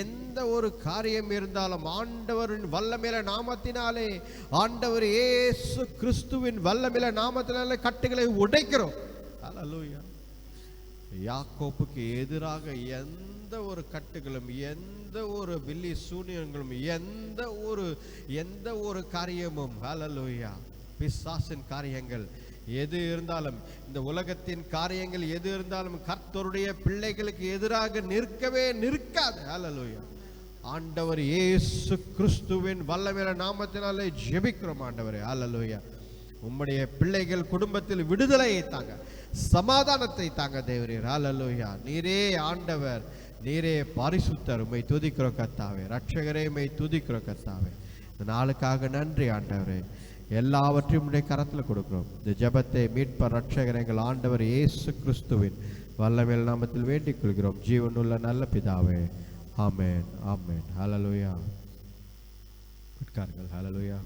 எந்த ஒரு காரியம் இருந்தாலும் ஆண்டவரின் வல்லமையுள்ள நாமத்தினாலே, ஆண்டவர் இயேசு கிறிஸ்துவின் வல்லமையுள்ள நாமத்தினாலே கட்டுகளை உடைக்கிறோம். ஹல்லேலூயா. யாக்கோப்புக்கு எதிராக எந்த ஒரு கட்டுகளும், எந்த ஒரு வில்லி சூனியங்களும், எந்த ஒரு காரியமும் ஹல்லேலூயா பிசாசின் காரியங்கள் எது இருந்தாலும், இந்த உலகத்தின் காரியங்கள் எது இருந்தாலும் கர்த்தருடைய பிள்ளைகளுக்கு எதிராக நிற்கவே நிற்காது. ஹல்லேலூயா. ஆண்டவர் இயேசு கிறிஸ்துவின் வல்லமையுள்ள நாமத்தினாலே ஜெபிக்கிறோம் ஆண்டவரே. ஹல்லேலூயா. உம்முடைய பிள்ளைகள் குடும்பத்தில் விடுதலையை தாங்க, சமாதானத்தை தாங்க தேவரே. ஹல்லேலூயா. நீரே ஆண்டவர், நீரே பாரிசுத்தர், உம்மை துதிக்கிறோம் கர்த்தாவே. ரட்சகரே, உம்மை துதிக்கிறோம் கர்த்தாவே. இந்த நாளுக்காக நன்றி ஆண்டவரே. எல்லாவற்றையும் உடைய கரத்தில் கொடுக்கிறோம். இந்த ஜெபத்தை மீட்பர் ரட்சகர் எங்கள் ஆண்டவர் இயேசு கிறிஸ்துவின் வல்லமையில் நாமத்தில் வேண்டிக் கொள்கிறோம் ஜீவனுள்ள நல்ல பிதாவே. ஆமென், ஆமென். ஹல்லேலூயா. உட்காருங்கள். ஹல்லேலூயா.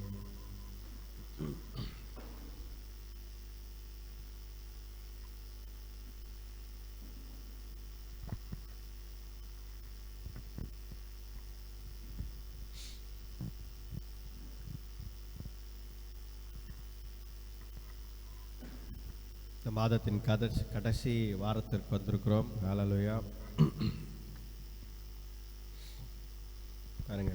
இந்த மாதத்தின் கடைசி வாரத்திற்கு வந்திருக்கிறோம். ஹல்லேலூயா. பாருங்க,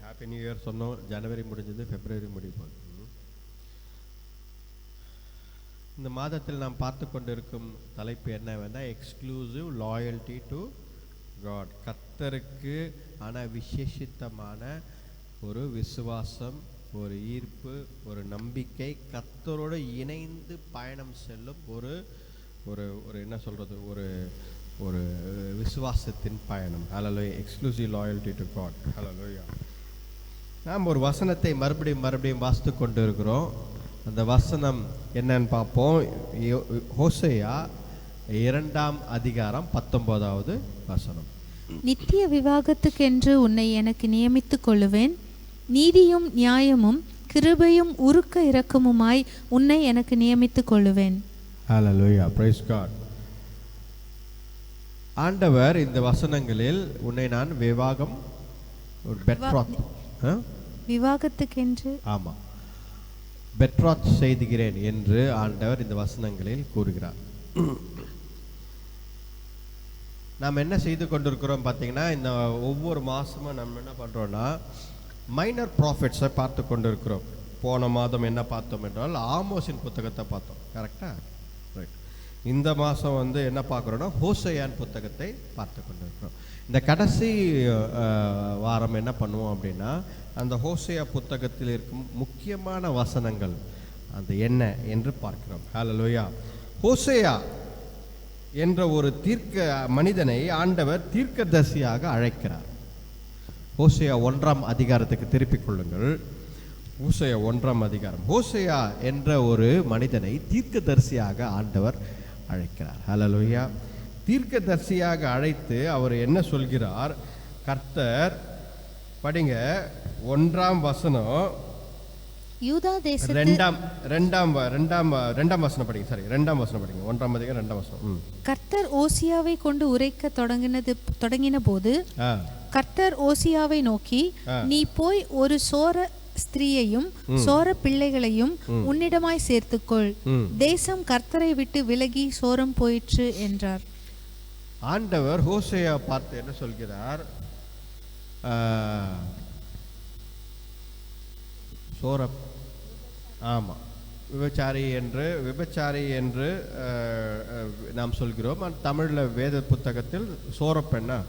ஹாப்பி நியூ இயர் சொன்னோம். ஜனவரி முடிஞ்சது, பிப்ரவரி முடிய போகுது. இந்த மாதத்தில் நாம் பார்த்து கொண்டிருக்கும் தலைப்பு என்னவென்றால் எக்ஸ்க்ளூசிவ் லாயல்ட்டி டு காட். கர்த்தருக்கு விசேஷித்தமான ஒரு விசுவாசம், ஒரு ஈர்ப்பு, ஒரு நம்பிக்கை, கர்த்தரோடு இணைந்து பயணம் செல்லும் ஒரு ஒரு ஒரு என்ன சொல்கிறது, ஒரு ஒரு விசுவாசத்தின் பயணம். Hallelujah. Exclusive loyalty to God. Hallelujah. நாம் ஒரு வசனத்தை மறுபடியும் வாசித்து கொண்டு இருக்கிறோம். அந்த வசனம் என்னன்னு பார்ப்போம். ஹோசேயா 2ஆம் அதிகாரம் 19வது வசனம். நித்திய விவாகத்துக்கென்று உன்னை எனக்கு நியமித்துக் கொள்ளுவேன், நீதியும் நியாயமும் கிருபையும் உருக்க இரக்கமுமாய் உன்னை எனக்கு நியமித்துக் கொள்ளுவேன். ஹல்லேலூயா. Praise God. ஆண்டவர் இந்த வசனங்களில் உன்னை நான் விவாகம் ஒரு பெட்ராத் விவாகத்துக்கென்று ஆமா பெட்ராத் செய்துகிறேன் என்று ஆண்டவர் இந்த வசனங்களில் கூறுகிறார். நாம் என்ன செய்து கொண்டிருக்கிறோம் பார்த்தீங்கன்னா, இந்த ஒவ்வொரு மாதமும் நம்ம என்ன பண்ணுறோன்னா மைனர் ப்ராஃபிட்ஸை பார்த்து கொண்டிருக்கிறோம். போன மாதம் என்ன பார்த்தோம் என்றால் ஆமோஸின் புத்தகத்தை பார்த்தோம். கரெக்டாக? ரைட். இந்த மாதம் என்ன பார்க்குறோன்னா ஹோசேயான் புத்தகத்தை பார்த்து கொண்டிருக்கிறோம். இந்த கடைசி வாரம் என்ன பண்ணுவோம் அப்படின்னா, அந்த ஹோசேயா புத்தகத்தில் இருக்கும் முக்கியமான வசனங்கள் அது என்ன என்று பார்க்கிறோம். ஹல்லேலூயா. ஹோசேயா என்ற ஒரு மனிதனை ஆண்டவர் தீர்க்கதரிசியாக அழைக்கிறார். ஹோசேயா 1ஆம் அதிகாரத்துக்கு திருப்பிக் கொள்ளுங்கள். ஹோசேயா 1ஆம் அதிகாரம். ஹோசேயா என்ற ஒரு மனிதனை தீர்க்கதரிசியாக ஆண்டவர் அழைக்கிறார். ஹல்லேலூயா. தீர்க்கதரிசியாக அழைத்து அவர் என்ன சொல்கிறார்? கர்த்தர், படிங்க 1ஆம் வசனம், யூதா தேசத்து 2ஆம் வசனம் படிங்க. சரி, 2ஆம் வசனம் படிங்க. 1ஆம் அதிகாரம் 2ஆம் வசனம். கர்த்தர் ஓசியாவை கொண்டு உரைக்க தொடங்கின போது கர்த்தர் ஓசியாவை நோக்கி, நீ போய் ஒரு சோர ஸ்திரீயையும் சோர பிள்ளைகளையும் உன்னிடமாய் சேர்த்துக்கொள், தேசம் கர்த்தரை விட்டு விலகி சோரம் போயிற்று என்றார். ஆண்டவர் ஹோசேயா பார்த்து என்ன சொல்கிறார்? சோர விபச்சாரி என்று நாம் சொல்கிறோம். தமிழில் வேத புத்தகத்தில் சோரப்பெண்ணா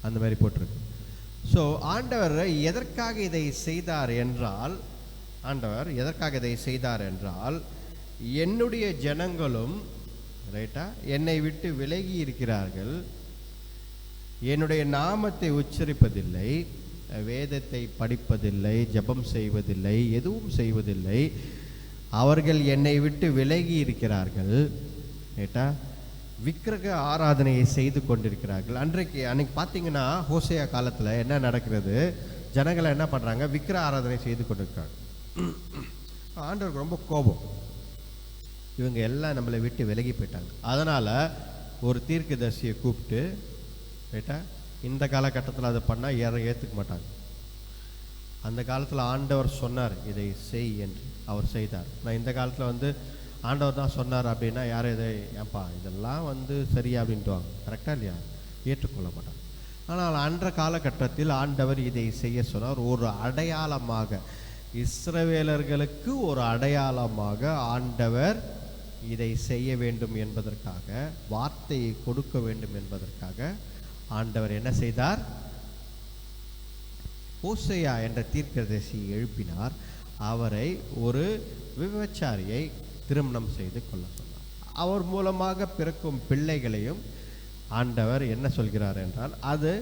அந்த மாதிரி போட்டிருக்கு. ஸோ ஆண்டவர் எதற்காக இதை செய்தார் என்றால் என்னுடைய ஜனங்களும் ரைட்டா என்னை விட்டு விலகி இருக்கிறார்கள், என்னுடைய நாமத்தை உச்சரிப்பதில்லை, வேதத்தை படிப்பதில்லை, ஜெபம் செய்வதில்லை, எதுவும் செய்வதில்லை. அவர்கள் என்னை விட்டு விலகி இருக்கிறார்கள். ரைட்டா, விக்கிரக ஆராதனையை செய்து கொண்டிருக்கிறார்கள். அன்னைக்கு பார்த்தீங்கன்னா ஹோசேயா காலத்தில் என்ன நடக்கிறது? ஜனங்களை என்ன பண்ணுறாங்க? விக்கிரக ஆராதனை செய்து கொண்டிருக்காங்க. ஆண்டவருக்கு ரொம்ப கோபம். இவங்க எல்லாம் நம்மளை விட்டு விலகி போயிட்டாங்க. அதனால் ஒரு தீர்க்கதரிசியை கூப்பிட்டு, ரைட்டா, இந்த காலகட்டத்தில் அதை பண்ணால் யாரும் ஏற்றுக்க மாட்டாங்க. அந்த காலத்தில் ஆண்டவர் சொன்னார் இதை செய் என்று, அவர் செய்தார். நான் இந்த காலத்தில் ஆண்டவர் தான் சொன்னார் அப்படின்னா யாரும் இதை ஏன்பா இதெல்லாம் சரியா அப்படின்ட்டுவாங்க. கரெக்டாக இல்லையா? ஏற்றுக்கொள்ள மாட்டாங்க. ஆனால் அன்ற காலகட்டத்தில் ஆண்டவர் இதை செய்ய சொன்னார். ஒரு அடையாளமாக, இஸ்ரவேலர்களுக்கு ஒரு அடையாளமாக ஆண்டவர் இதை செய்ய வேண்டும் என்பதற்காக, வார்த்தையை கொடுக்க வேண்டும் என்பதற்காக ஆண்டவர் என்ன செய்தார்? ஹோசேயா என்ற தீர்க்கதரிசியை எழுப்பினார். அவரை ஒரு விபச்சாரியை திருமணம் செய்து கொள்ள சொன்னார். அவர் மூலமாக பிறக்கும் பிள்ளைகளையும் ஆண்டவர் என்ன சொல்கிறார் என்றால், அது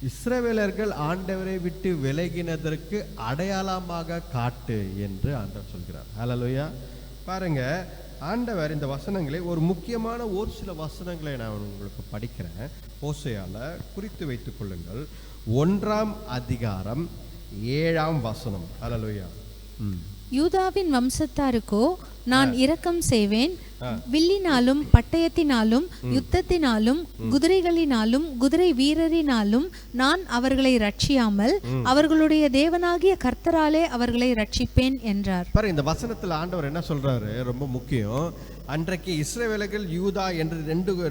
இஸ்ரவேலர்கள் ஆண்டவரை விட்டு விலகினதற்கு அடையாளமாக காட்டு என்று ஆண்டவர் சொல்கிறார். ஹல்லேலூயா. பாருங்க, ஆண்டவர் இந்த வசனங்களை ஒரு முக்கியமான ஒரு சில வசனங்களை நான் உங்களுக்கு படிக்கிறேன். ஓசையால குறித்து வைத்துக் கொள்ளுங்கள். 1ஆம் அதிகாரம் 7ஆம் வசனம். ஹல்லேலூயா. யூதாவின் வம்சத்தாருக்கோ நான் இரக்கம் செய்வேன், வில்லினாலும் பட்டயத்தினாலும் யுத்தத்தினாலும் குதிரைகளினாலும் குதிரை வீரரினாலும் நான் அவர்களை ரட்சியாமல் அவர்களுடைய தேவனாகிய கர்த்தராலே அவர்களை ரட்சிப்பேன் என்றார். பாருங்க, இந்த வசனத்தில் ஆண்டவர் என்ன சொல்றாரு, ரொம்ப முக்கியம். அன்றைக்கு இஸ்ரவேலர்கள் யூதா என்று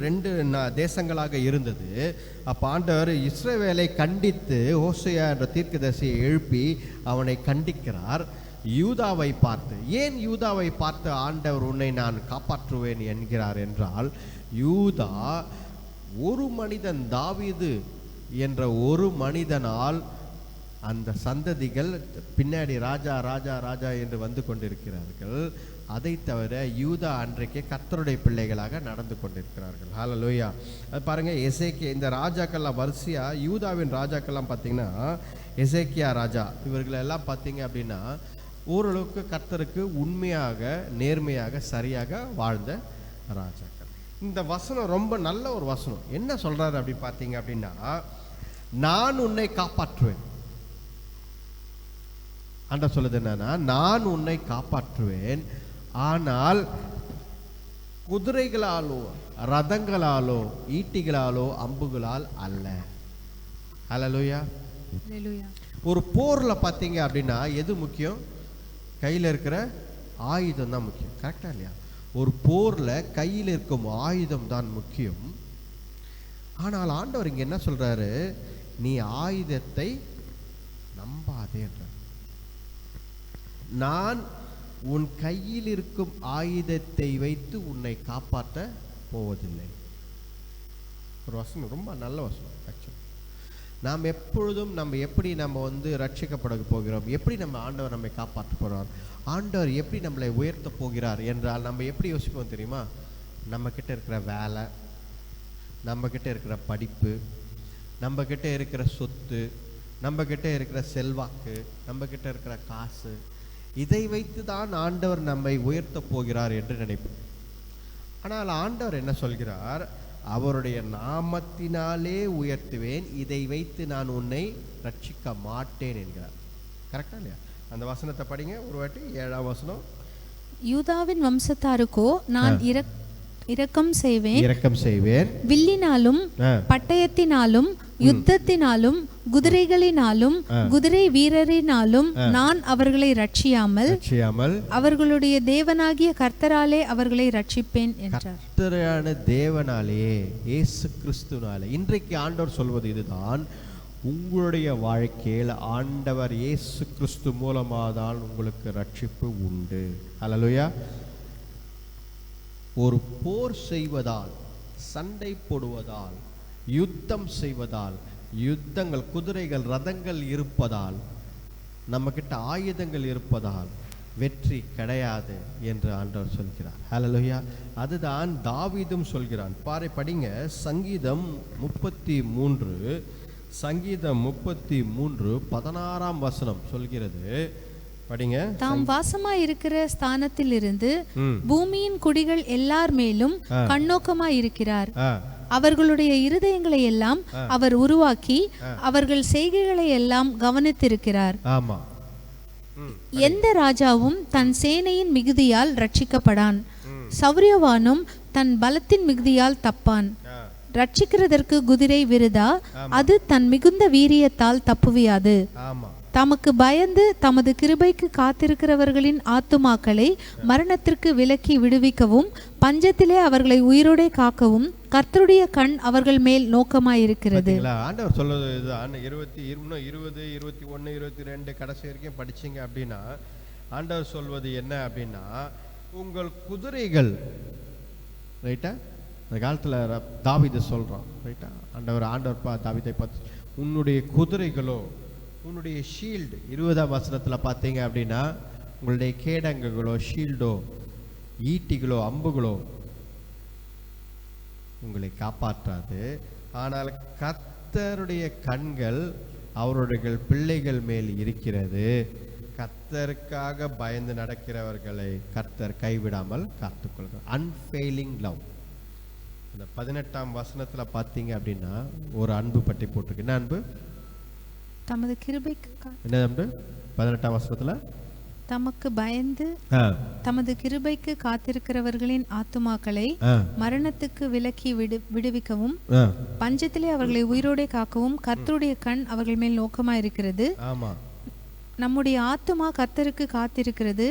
ரெண்டு தேசங்களாக இருந்தது. அப்ப ஆண்டவர் இஸ்ரவேலை கண்டித்து ஓசையா என்ற தீர்க்கதரிசியை எழுப்பி அவனை கண்டிக்கிறார். யூதாவை பார்த்து, ஏன் யூதாவை பார்த்து ஆண்டவர் உன்னை நான் காப்பாற்றுவேன் என்கிறார் என்றால், யூதா ஒரு மனிதன், தாவீது என்ற ஒரு மனிதனால் அந்த சந்ததிகள் பின்னாடி ராஜா ராஜா ராஜா என்று வந்து கொண்டிருக்கிறார்கள். அதை தவிர யூதா அன்றைக்கு கர்த்தருடைய பிள்ளைகளாக நடந்து கொண்டிருக்கிறார்கள். ஹல்லேலூயா. அது பாருங்க, எசேக்கியா, இந்த ராஜாக்கள்லாம் வரிசையா யூதாவின் ராஜாக்கள்லாம் பார்த்தீங்கன்னா, எசேக்கியா ராஜா இவர்களெல்லாம் பார்த்தீங்க அப்படின்னா ஓரளவுக்கு கர்த்தருக்கு உண்மையாக நேர்மையாக சரியாக வாழ்ந்த ராஜாக்கள். இந்த வசனம் ரொம்ப நல்ல ஒரு வசனம். என்ன சொல்றாரு அப்படி பார்த்தீங்க அப்படின்னா, நான் உன்னை காப்பாற்றுவேன். ஆண்டவர் சொல்லுது என்னன்னா, நான் உன்னை காப்பாற்றுவேன், ஆனால் குதிரைகளாலோ ரதங்களாலோ ஈட்டிகளாலோ அம்புகளால் அல்ல. ஹல்லேலூயா. ஒரு போர்ல பார்த்தீங்க அப்படின்னா எது முக்கியம்? கையில் இருக்கிற ஆயுதம் தான் முக்கியம். கரெக்டா இல்லையா? ஒரு போர்ல கையில் இருக்கும் ஆயுதம் தான் முக்கியம். ஆனால் ஆண்டவர் இங்க என்ன சொல்றாரு, நீ ஆயுதத்தை நம்பாதே என்றார். நான் உன் கையில் இருக்கும் ஆயுதத்தை வைத்து உன்னை காப்பாற்ற போவதில்லை. ஒரு வசனம், ரொம்ப நல்ல வசனம். ஆக்சுவலி நாம் எப்பொழுதும் எப்படி ரட்சிக்கப்பட போகிறோம், எப்படி நம்ம ஆண்டவர் நம்மை காப்பாற்ற போகிறார், ஆண்டவர் எப்படி நம்மளை உயர்த்த போகிறார் என்றால் நம்ம எப்படி யோசிப்போம் தெரியுமா? நம்மக்கிட்ட இருக்கிற வேலை, நம்மக்கிட்ட இருக்கிற படிப்பு, நம்மக்கிட்ட இருக்கிற சொத்து, நம்மக்கிட்ட இருக்கிற செல்வாக்கு, நம்மக்கிட்ட இருக்கிற காசு, இதை வைத்து தான் ஆண்டவர் நம்மை உயர்த்த போகிறார் என்று நினைப்போம். ஆனால் ஆண்டவர் என்ன சொல்கிறார்? அவருடைய நாமத்தினாலே உயர்த்துவேன், இதை வைத்து நான் உன்னை ரட்சிக்க மாட்டேன் என்கிறார். கரெக்டா இல்லையா? அந்த வசனத்தை படிங்க ஒரு வாட்டி. 7ஆம் வசனம். யூதாவின் வம்சத்தாருக்கோ நான் இரக்கம் செய்வேன், வில்லினாலும் பட்டயத்தினாலும் யுத்தத்தினாலும் குதிரைகளினாலும் குதிரை வீரரினாலும் நான் அவர்களை ரட்சியாமல் அவர்களுடைய தேவனாகிய கர்த்தராலே அவர்களை ரட்சிப்பேன் என்றார். கர்த்தரான தேவனாலே, இயேசு கிறிஸ்துனாலே. இன்றைக்கு ஆண்டவர் சொல்வது இதுதான், உங்களுடைய வாழ்க்கையில் ஆண்டவர் இயேசு கிறிஸ்து மூலமாதான் உங்களுக்கு ரட்சிப்பு உண்டு. ஹல்லேலூயா. ஒரு போர் செய்வதால், சண்டை போடுவதால், யுத்தம் செய்வதால், யுத்தங்கள், குதிரைகள் ரதங்கள் இருப்பதால், நம்ம கிட்ட ஆயுதங்கள் இருப்பதால் வெற்றி கிடையாது என்று ஆண்டவர் சொல்கிறார். ஹல்லேலூயா. அதுதான் தாவீதும் சொல்கிறான். படிங்க, சங்கீதம் 33, சங்கீதம் 33 16ஆம் வசனம் சொல்கிறது. படிங்க. தாம் வாசமாய் இருக்கிற ஸ்தானத்தில் இருந்து பூமியின் குடிகள் எல்லார் மேலும் கண்ணோக்கமாய் இருக்கிறார். அவர்களுடைய இருதயங்களை எல்லாம் அவர் உருவாக்கி அவர்கள் செய்கைகளை எல்லாம் கவனித்திருக்கிறார். ஆமா. எந்த ராஜாவும் தன் சேனையின் மிகுதியால் ரட்சிக்கப்படான், சௌரியவானும் தன் பலத்தின் மிகுதியால் தப்பான். ரட்சிக்கிறதற்கு குதிரை விருதா, அது தன் மிகுந்த வீரியத்தால் தப்புவியாது. தமக்கு பயந்து தமது கிருபைக்கு காத்திருக்கிறவர்களின் ஆத்துமாக்களை மரணத்திற்கு விலக்கி விடுவிக்கவும் பஞ்சத்திலே அவர்களை உயிரோடே காக்கவும் கர்த்தருடைய கண் அவர்கள் மேல் நோக்கமாயிருக்கிறது. ஆண்டவர் சொல்வது இதுதான். 20, 21, 22 கடைசி வரைக்கும் படிச்சீங்க அப்படின்னா ஆண்டவர் சொல்வது என்ன அப்படின்னா, உங்கள் குதிரைகள், ரைட்டா, அந்த காலத்தில் தாவீது சொல்றான், ரைட்டா, ஆண்டவர் தாவீதை பார்த்து, உன்னுடைய குதிரைகளோ உன்னுடைய ஷீல்டு, 20ஆம் வசனத்தில் பார்த்தீங்க அப்படின்னா, உங்களுடைய கேடங்குகளோ ஷீல்டோ ஈட்டிகளோ அம்புகளோ உங்களை காப்பாற்றாது. ஆனால் கர்த்தருடைய கண்கள் அவருடைய பிள்ளைகள் மேல் இருக்கிறது. கர்த்தருக்காக பயந்து நடக்கிறவர்களை கர்த்தர் கைவிடாமல் காத்துக்கொள்கிறார். Unfailing love. இந்த 18ஆம் வசனத்துல பார்த்தீங்க அப்படின்னா ஒரு அன்பு பற்றி போட்டிருக்கு. என்ன அன்பு? தமது கிருபைக்கு என்ன அன்பு? 18ஆம் வசனத்துல தமக்கு பயந்து தமது கிருபைக்கு காத்திருக்கிறவர்களின் ஆத்துமாக்களை மரணத்துக்கு விலக்கி விடுவிக்கவும் பஞ்சத்திலே அவர்களை உயிரோடே காக்கவும் கர்த்தருடைய கண் அவர்கள் மேல் நோக்கமா இருக்கிறது. ஆமா, நம்முடைய ஆத்துமா கர்த்தருக்கு காத்திருக்கிறது.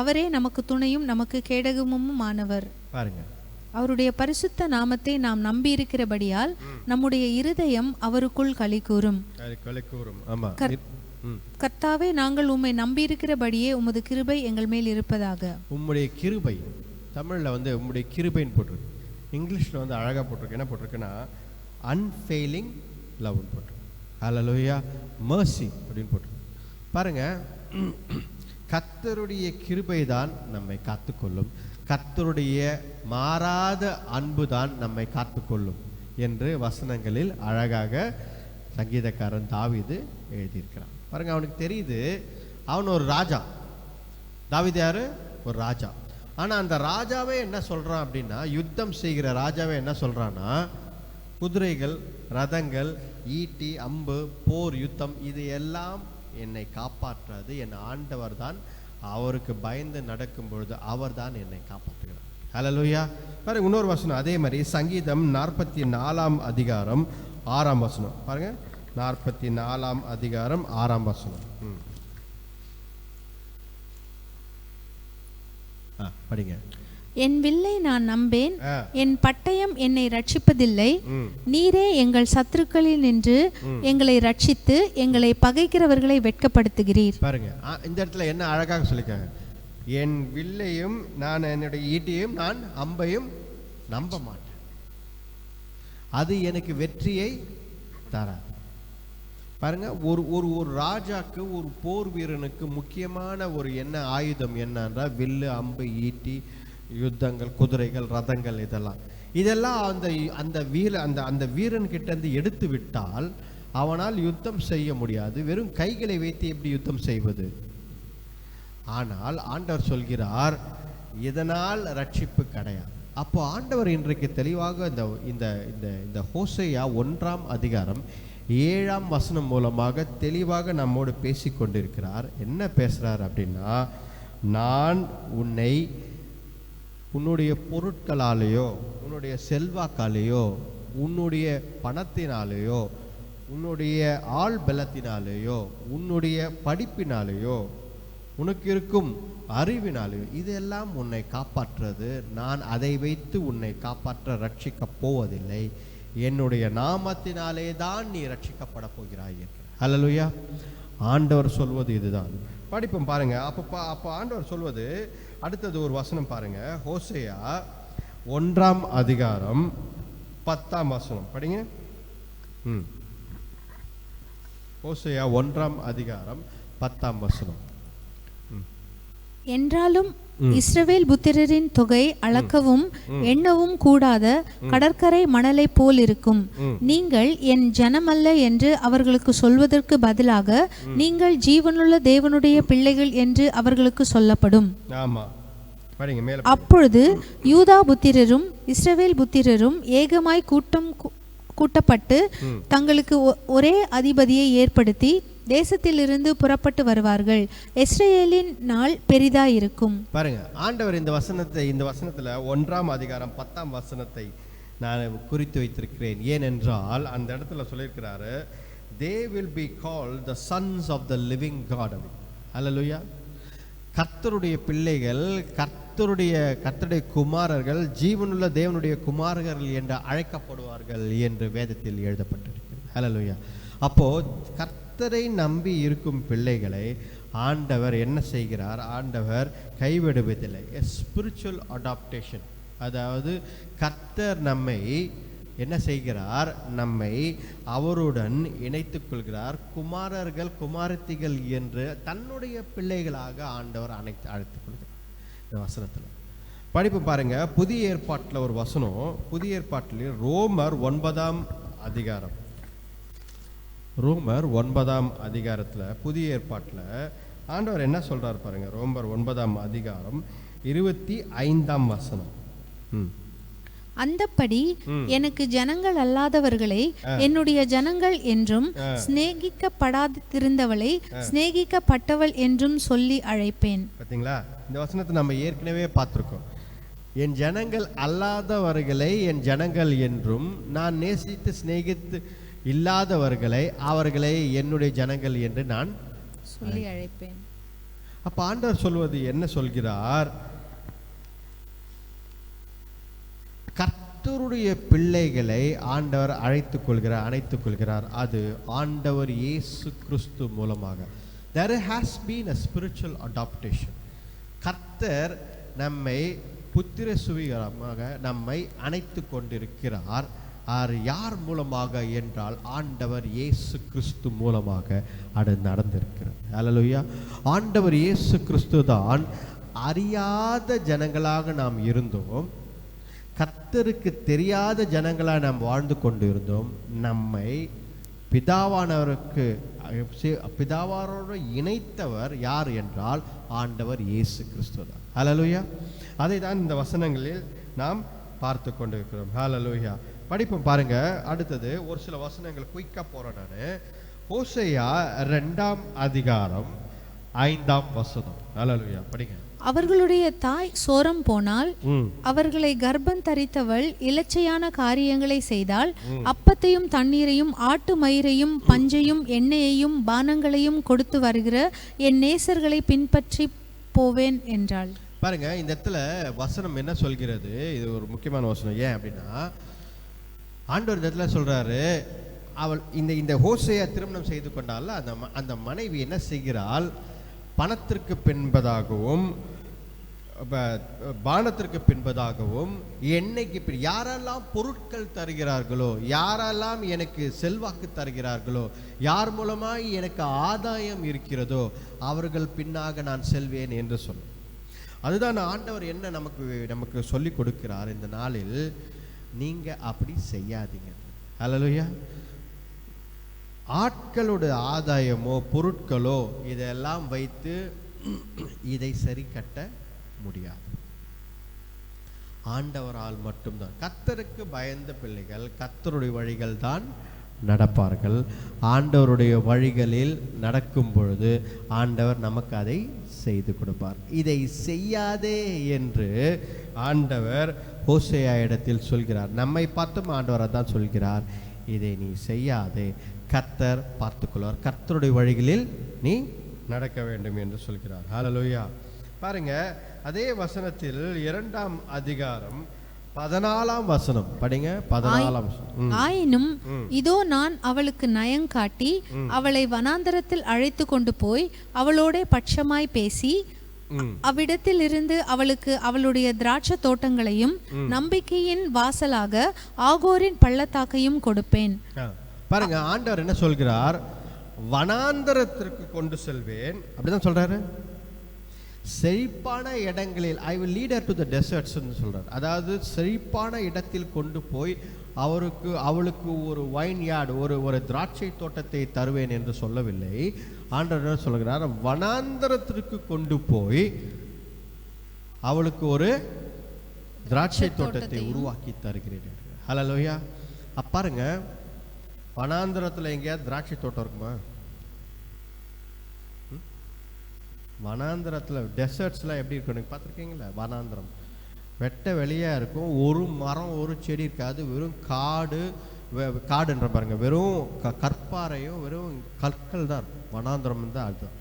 அவரே நமக்கு துணையும் நமக்கு கேடகமும் ஆனவர். பாருங்க, அவருடைய பரிசுத்த நாமத்தை நாம் நம்பி இருக்கிறபடியால் நம்முடைய இருதயம் அவருக்குள் களி கூறும். ஆமா, கர்த்தாவே, நாங்கள் உம்மை நம்பி இருக்கிறபடியே உமது கிருபை எங்கள் மேல் இருப்பதாக. உம்முடைய கிருபை, தமிழ்ல வந்து உம்முடைய கிருபைன்னு போட்டிருக்கு. இங்கிலீஷ்ல வந்து அழகா போட்டிருக்கு. என்ன போட்டிருக்குன்னா அன்ஃபெயிலிங் லவ் போட்டிருக்கு. ஹல்லேலூயா, மர்சி அப்படின்னு போட்டிருக்கு. பாருங்க, கர்த்தருடைய கிருபை தான் நம்மை காத்துக்கொள்ளும். கர்த்தருடைய மாறாத அன்பு தான் நம்மை காத்துக்கொள்ளும் என்று வசனங்களில் அழகாக சங்கீதக்காரன் தாவீது எழுதியிருக்கிறான். பாருங்க, அவனுக்கு தெரியுது அவன் ஒரு ராஜா. தாவீது யாரு? ஒரு ராஜா. ஆனா அந்த ராஜாவே என்ன சொல்றான் அப்படின்னா, யுத்தம் செய்கிற ராஜாவே என்ன சொல்றான்னா, குதிரைகள், ரதங்கள், ஈட்டி, அம்பு, போர், யுத்தம் இது எல்லாம் என்னை காப்பாற்றாது. என் ஆண்டவர் தான், அவருக்கு பயந்து நடக்கும் பொழுது அவர் தான் என்னை காப்பாற்றுகிறார். ஹல்லேலூயா. பாருங்க, இன்னொரு வசனம் அதே மாதிரி சங்கீதம் 44ஆம் அதிகாரம் 6ஆம் வசனம். பாருங்க, 44ஆம் அதிகாரம் 6ஆம் வசனம். படிங்க. என் வில்லை நான் நம்பேன், என் பட்டயம் என்னை ரட்சிப்பதில்லை. நீரே எங்கள் சத்துருக்களில் நின்று எங்களை ரட்சித்து எங்களை பகைக்கிறவர்களை வெட்கப்படுத்துகிறீர். பாருங்க, இந்த இடத்துல என்ன அழகாக சொல்லிருக்காங்க. என் வில்லையும் நான் என்னுடைய ஈட்டியும் நான் அம்பையும் நம்ப மாட்டேன், அது எனக்கு வெற்றியை தராது. பாருங்க, ஒரு ஒரு ஒரு ராஜாக்கு, ஒரு போர் வீரனுக்கு முக்கியமான ஒரு என்ன ஆயுதம் என்னன்னா வில்லு, அம்பு, ஈட்டி, யுத்தங்கள், குதிரைகள், ரதங்கள், இதெல்லாம் அந்த வீரன் கிட்ட இருந்து எடுத்து விட்டால் அவனால் யுத்தம் செய்ய முடியாது. வெறும் கைகளை வைத்து எப்படி யுத்தம் செய்வது? ஆனால் ஆண்டவர் சொல்கிறார், இதனால் ரட்சிப்பு கிடையாது. அப்போ ஆண்டவர் இன்றைக்கு தெளிவாக இந்த ஹோசேயா 1ஆம் அதிகாரம் 7ஆம் வசனம் மூலமாக தெளிவாக நம்மோடு பேசி கொண்டிருக்கிறார். என்ன பேசுறார் அப்படின்னா, நான் உன்னை உன்னுடைய பொருட்களாலேயோ, உன்னுடைய செல்வாக்காலேயோ, உன்னுடைய பணத்தினாலேயோ, உன்னுடைய ஆள் பலத்தினாலேயோ, உன்னுடைய படிப்பினாலேயோ, உனக்கு இருக்கும் அறிவினாலேயோ இதெல்லாம் உன்னை காப்பாற்றுறது. நான் அதை வைத்து உன்னை காப்பாற்ற ரட்சிக்கப் போவதில்லை. என்னுடைய நாமத்தினாலே தான் நீ ரட்சிக்கப்பட போகிறாய். ஹல்லேலூயா. ஆண்டவர் சொல்வது இதுதான். படிப்போம் பாருங்க. அப்போ ஆண்டவர் சொல்வது அடுத்தது ஒரு வசனம் பாருங்க. ஹோசேயா 1ஆம் அதிகாரம் 10ஆம் வசனம் படிங்க. ஹோசேயா 1ஆம் அதிகாரம் 10ஆம் வசனம். என்றாலும் இஸ்ரவேல் புத்திரரின் தொகை அளக்கவும் எண்ணவும் கூடாத கடற்கரை மணலை போல் இருக்கும். நீங்கள் என் ஜனமல்ல என்று அவர்களுக்கு சொல்வதற்கு பதிலாக நீங்கள் ஜீவனுள்ள தேவனுடைய பிள்ளைகள் என்று அவர்களுக்கு சொல்லப்படும். அப்பொழுது யூதா புத்திரரும் இஸ்ரவேல் புத்திரரும் ஏகமாய் கூட்டப்பட்டு தங்களுக்கு ஒரே அதிபதியை ஏற்படுத்தி தேசத்திலிருந்து புறப்பட்டு வருவார்கள். இஸ்ரவேலின் நாள் பெரிதா இருக்கும். பாருங்க, ஆண்டவர் இந்த வசனத்துல 1ஆம் அதிகாரம் 10ஆம் வசனத்தை நான் குறித்து வைத்திருக்கிறேன். ஏனென்றால் அந்த இடத்துல சொல்லியிருக்கிறாரு, they will be called the sons of the living God. அல்லேலூயா. கர்த்தருடைய பிள்ளைகள், கர்த்தருடைய குமாரர்கள், ஜீவனுள்ள தேவனுடைய குமாரர்கள் என்று அழைக்கப்படுவார்கள் என்று வேதத்தில் எழுதப்பட்டிருக்கிறது. அல்லேலூயா. அப்போ கர்த்தரை நம்பி இருக்கும் பிள்ளைகளை ஆண்டவர் என்ன செய்கிறார்? ஆண்டவர் கைவிடுவதில்லை. ஸ்பிரிச்சுவல் அடாப்டேஷன், அதாவது கர்த்தர் நம்மை என்ன செய்கிறார்? நம்மை அவருடன் இணைத்துக் கொள்கிறார். குமாரர்கள், குமாரத்திகள் என்று தன்னுடைய பிள்ளைகளாக ஆண்டவர் அழைத்துக் கொள்கிறார். இந்த வசனத்தில் படிப்பு பாருங்க, புதிய ஏற்பாட்டில் ஒரு வசனம், புதிய ஏற்பாட்டில் ரோமர் 9ஆம் அதிகாரம், ரோமர் 9ஆம் அதிகாரத்தில் புதிய ஏற்பாட்டில் ஆண்டவர் என்ன சொல்றார் பாருங்க. ரோமர் 9ஆம் அதிகாரம் 25ஆம் வசனம். அந்தப்படி எனக்கு ஜனங்கள் அல்லாதவர்களை என்னுடைய ஜனங்கள் என்றும் சிநேகிக்கப்படாதிருந்தவளை சிநேகிக்கப்பட்டவள் என்றும் சொல்லி அழைப்பேன். பார்த்தீங்களா, இந்த வசனத்தை நம்ம ஏற்கனவே பார்த்துருக்கோம். என் ஜனங்கள் அல்லாதவர்களை என் ஜனங்கள் என்றும், நான் நேசித்து சிநேகித்து இல்லாதவர்களை அவர்களை என்னுடைய ஜனங்கள் என்று நான் சொல்லி அழைப்பேன். அப்ப ஆண்டவர் சொல்வது என்ன சொல்கிறார்? கர்த்தருடைய பிள்ளைகளை ஆண்டவர் அழைத்துக் கொள்கிறார், அணைத்துக் கொள்கிறார். அது ஆண்டவர் இயேசு கிறிஸ்து மூலமாக. There has been a spiritual adoption. கர்த்தர் நம்மை புத்திர சுவிகரமாக நம்மை அணைத்து கொண்டிருக்கிறார். யார் மூலமாக என்றால் ஆண்டவர் இயேசு கிறிஸ்து மூலமாக அது நடந்திருக்கிறது. அல்லேலூயா. ஆண்டவர் இயேசு கிறிஸ்து தான். அறியாத ஜனங்களாக நாம் இருந்தோம், கர்த்தருக்கு தெரியாத ஜனங்களாக நாம் வாழ்ந்து கொண்டு இருந்தோம். நம்மை பிதாவாரோடு இணைத்தவர் யார் என்றால் ஆண்டவர் இயேசு கிறிஸ்து தான். அல்லேலூயா. அதை தான் இந்த வசனங்களில் நாம் பார்த்து கொண்டிருக்கிறோம். ஹல்லேலூயா. படிப்போம் பாருங்க. அடுத்தது ஒரு சில வசனங்கள் குயிக்காக போகிறேன் நான். ஹோசேயா 2ஆம் அதிகாரம் 5ஆம் வசனம். ஹல்லேலூயா. படிங்க. அவர்களுடைய தாய் சோரம் போனால், அவர்களை கர்ப்பம் தரித்தவள் இலச்சையான காரியங்களை செய்தால், அப்பத்தையும் தண்ணீரையும் ஆட்டு மயிரையும் பஞ்சையும் எண்ணெயையும் பானங்களையும் கொடுத்து வருகிற என் நேசர்களை பின்பற்றி போவேன் என்றாள். பாருங்க, இந்த இடத்துல வசனம் என்ன சொல்கிறது? இது ஒரு முக்கியமான வசனம். ஏன் அப்படின்னா, ஆண்டவர் இந்த இடத்துல சொல்றாரு, அவள் இந்த ஹோசேயா திருமணம் செய்து கொண்டால் அந்த மனைவி என்ன செய்கிறாள்? பணத்திற்கு பின்பதாகவும் பானத்திற்கு பின்பதாகவும் எண்ணெய்க்கு யாரெல்லாம் பொருட்கள் தருகிறார்களோ, யாரெல்லாம் எனக்கு செல்வாக்கு தருகிறார்களோ, யார் மூலமாய் எனக்கு ஆதாயம் இருக்கிறதோ அவர்கள் பின்னாக நான் செல்வேன் என்று சொன்ன. அதுதான் ஆண்டவர் என்ன நமக்கு சொல்லி கொடுக்கிறார் இந்த நாளில். நீங்க அப்படி செய்யாதீங்க. அல்லேலூயா. ஆட்களோட ஆதாயமோ பொருட்களோ இதெல்லாம் வைத்து இதை சரி கட்ட முடியாது. ஆண்டவரால் மட்டும்தான். கர்த்தருக்கு பயந்த பிள்ளைகள் கர்த்தருடைய வழிகள் தான் நடப்பார்கள். ஆண்டவருடைய வழிகளில் நடக்கும் பொழுது ஆண்டவர் நமக்கு அதை செய்து கொடுப்பார். இதை செய்யாதே என்று ஆண்டவர் ஹோசேயா இடத்தில் சொல்கிறார். நம்மை பார்த்தும் ஆண்டவர் தான் சொல்கிறார், இதை நீ செய்யாதே, கர்த்தர் பார்த்துக்கொள்வார், கர்த்தருடைய வழிகளில் நீ நடக்க வேண்டும் என்று சொல்கிறார். ஹல்லேலூயா. பாருங்க, அதே வசனத்தில் 2ஆம் அதிகாரம் 14ஆம் வசனம் படிங்க. 14ஆம் வசனம். ஆயினும் இதோ நான் அவளுக்கு நயங்காட்டி அவளை வனாந்தரத்தில் அழைத்து கொண்டு போய் அவளோட பட்சமாய் பேசி அவ்விடத்தில் இருந்து அவளுக்கு அவளுடைய திராட்சை தோட்டங்களையும் நம்பிக்கையின் வாசலாக ஆகோரின் பள்ளத்தாக்கையும் கொடுப்பேன். பாருங்க, ஆண்டவர் என்ன சொல்கிறார்? வனாந்தரத்திற்கு கொண்டு செல்வேன், அப்படிதான் சொல்றாரு. செழிப்பான இடங்களில் I will lead her to the desserts ன்னு சொல்றார். அதாவது செழிப்பான இடத்தில் கொண்டு போய் அவளுக்கு ஒரு வைன் யார்டு, ஒரு திராட்சை தோட்டத்தை தருவேன் என்று சொல்லவில்லை. ஆண்டவர் என்ன சொல்கிறார்? வனாந்தரத்திற்கு கொண்டு போய் அவளுக்கு ஒரு திராட்சை தோட்டத்தை உருவாக்கி தருகிறேன். ஹல்லேலூயா. பாருங்க, வனாந்தரத்தில் எங்கேயாவது திராட்சை தோட்டம் இருக்குமா? வனாந்தரத்தில் டெசர்ட்ஸ்லாம் எப்படி இருக்கும் பார்த்துருக்கீங்களா? வனாந்தரம் வெட்ட வெளியாக இருக்கும், ஒரு மரம் ஒரு செடி இருக்காது, வெறும் காடுன்ற பாருங்க, வெறும் கற்பாறையும் வெறும் கற்கள் தான் இருக்கும். வனாந்தரம் தான் அதுதான்.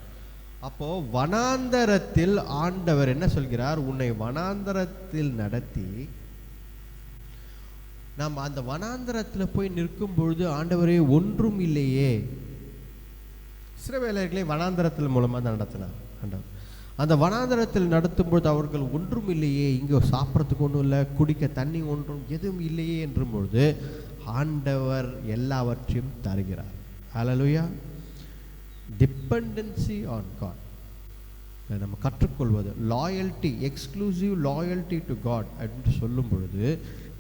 அப்போது வனாந்தரத்தில் ஆண்டவர் என்ன சொல்கிறார்? உன்னை வனாந்தரத்தில் நடத்தி நாம் அந்த வனாந்தரத்தில் போய் நிற்கும் பொழுது ஆண்டவரே ஒன்றும் இல்லையே. இஸ்ரவேலர்களை வனாந்தரத்தில் மூலமாக தான் நடத்தினார் ஆண்டவர். அந்த வனாந்தரத்தில் நடத்தும் பொழுது அவர்கள் ஒன்றும் இல்லையே, இங்கே சாப்பிட்றதுக்கு ஒன்றும் இல்லை, குடிக்க தண்ணி ஒன்றும் எதுவும் இல்லையே என்றும் பொழுது ஆண்டவர் எல்லாவற்றையும் தருகிறார். ஹல்லேலூயா. Dependency on God. நம்ம கற்றுக்கொள்வது loyalty, exclusive loyalty to God அப்படின்னு சொல்லும் பொழுது,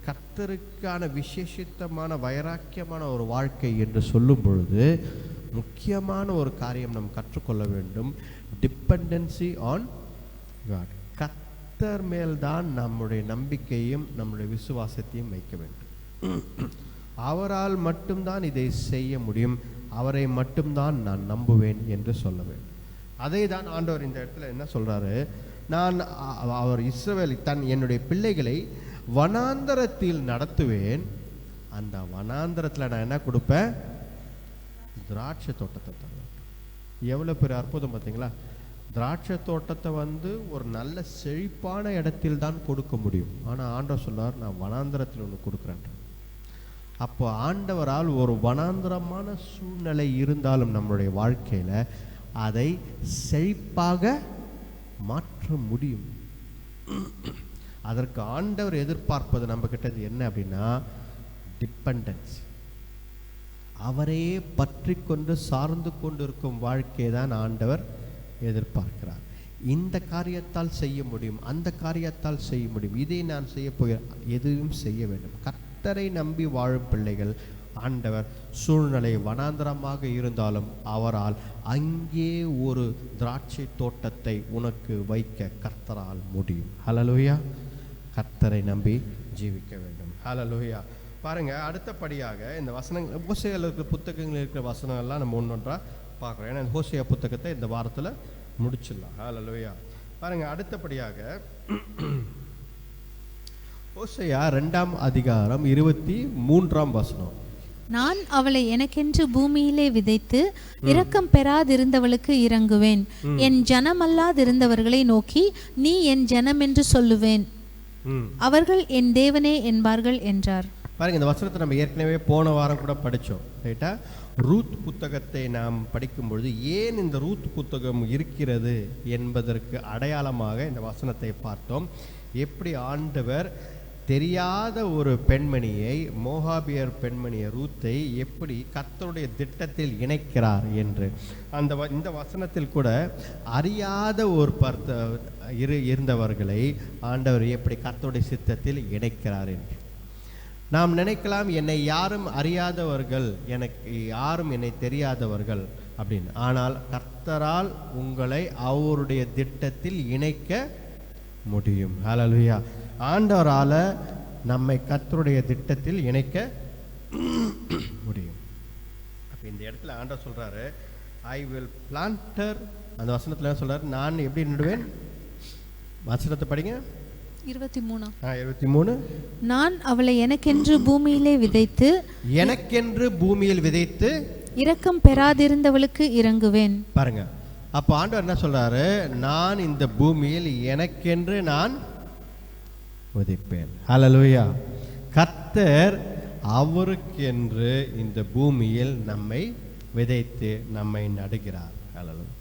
கர்த்தருக்கான விசேஷித்தமான வைராக்கியமான ஒரு வாழ்க்கை என்று சொல்லும் பொழுது முக்கியமான ஒரு காரியம் நாம் கற்றுக்கொள்ள வேண்டும். Dependency on God. கர்த்தர் மேல்தான் நம்முடைய நம்பிக்கையும் நம்முடைய விசுவாசத்தையும் வைக்க வேண்டும். அவரால் மட்டும்தான் இதை செய்ய முடியும், அவரை மட்டும்தான் நான் நம்புவேன் என்று சொல்ல வேண்டும். அதை தான் ஆண்டவர் இந்த இடத்துல என்ன சொல்றாரு, நான் அவர் இஸ்ரவேல் என்னுடைய பிள்ளைகளை வனாந்தரத்தில் நடத்துவேன், அந்த வனாந்தரத்தில் நான் என்ன கொடுப்பேன், திராட்சை தோட்டத்தை தருவேன். எவ்வளோ பெரிய அற்புதம் பார்த்தீங்களா? திராட்சை தோட்டத்தை ஒரு நல்ல செழிப்பான இடத்தில் தான் கொடுக்க முடியும். ஆனால் ஆண்டவர் சொல்றார், நான் வனாந்தரத்தில் ஒன்று கொடுக்குறேன். அப்போ ஆண்டவரால் ஒரு வனாந்தரமான சூழ்நிலை இருந்தாலும் நம்மளுடைய வாழ்க்கையில் அதை செழிப்பாக மாற்ற முடியும். அதற்கு ஆண்டவர் எதிர்பார்ப்பது நம்ம கிட்ட என்ன அப்படின்னா, டிபெண்டன்ஸ். அவரையே பற்றி கொண்டு சார்ந்து கொண்டு இருக்கும் வாழ்க்கையை தான் ஆண்டவர் எதிர்பார்க்கிறார். இந்த காரியத்தால் செய்ய முடியும், அந்த காரியத்தால் செய்ய முடியும், இதை நான் செய்ய போகிறேன், எதுவும் செய்ய வேண்டும். கர்த்தரை நம்பி வாழும் பிள்ளைகள், ஆண்டவர் சூழ்நிலை வனாந்தரமாக இருந்தாலும் அவரால் அங்கே ஒரு திராட்சை தோட்டத்தை உனக்கு வைக்க கர்த்தரால் முடியும். ஹல்லேலூயா. கர்த்தரை நம்பி ஜீவிக்க வேண்டும். ஹல்லேலூயா. பாருங்க, அடுத்தபடியாக இந்த வசனங்கள், ஹோசேயாவில் இருக்கிற புத்தகங்களில் இருக்கிற வசனங்கள்லாம் நம்ம ஒன்றொன்றா பார்க்குறோம். ஏன்னா இந்த ஹோசேயா புத்தகத்தை இந்த வாரத்தில் முடிச்சிடலாம். ஹல்லேலூயா. பாருங்க, அடுத்தபடியாக ஹோசேயா 2ஆம் அதிகாரம் 23ஆம் வசனம். நான் அவளை எனக்கென்று பூமியிலே விதைத்து இரக்கம் பெறாதிருந்தவளுக்கு இறங்குவேன், என் ஜனமல்லாதிருந்தவர்களை நோக்கி நீ என் ஜனம் என்று சொல்லுவேன், அவர்கள் என் தேவனே என்பார்கள் என்றார். பாருங்க, இந்த வசனத்தை நம்ம ஏற்கனவே போன வாரம் கூட படித்தோம், ரைட்டா? ரூத் புத்தகத்தை நாம் படிக்கும்பொழுது ஏன் இந்த ரூத் புத்தகம் இருக்கிறது என்பதற்கு அடையாளமாக இந்த வசனத்தை பார்த்தோம். எப்படி ஆண்டவர் தெரியாத ஒரு பெண்மணியை, மோகாபியர் பெண்மணியை ரூத்தை எப்படி கர்த்தருடைய திட்டத்தில் இணைக்கிறார் என்று. இந்த வசனத்தில் கூட அறியாத ஒரு இருந்தவர்களை ஆண்டவர் எப்படி கர்த்தருடைய சித்தத்தில் இணைக்கிறார் என்று. நாம் நினைக்கலாம், என்னை யாரும் அறியாதவர்கள், எனக்கு யாரும் என்னை தெரியாதவர்கள் அப்படின்னு. ஆனால் கர்த்தரால் உங்களை அவருடைய திட்டத்தில் இணைக்க முடியும். ஹல்லேலூயா. ஆண்டவரால் நம்மை கர்த்தருடைய திட்டத்தில் இணைக்க முடியும். அப்போ இந்த இடத்துல ஆண்டவர் சொல்றாரு, ஐ வில் பிளான்டர். அந்த வசனத்தில் சொல்றாரு, நான் எப்படி நடுவேன். வசனத்தை படிங்க. 23. நான் அவளை எனக்கென்று பூமியிலே விதைத்து, எனக்கென்று பூமியில் விதைத்து இரக்கம் பெறாதிருந்தவளுக்கு இறங்குவேன். பாருங்க, அப்போ ஆண்டவர் என்ன சொல்றாரு, நான் இந்த பூமியில் எனக்கென்று நான் விதைப்பேன். ஹல்லேலூயா. கர்த்தர் அவருக்கென்று இந்த பூமியில் நம்மை விதைத்து நம்மை நடுகிறார். ஹல்லேலூயா.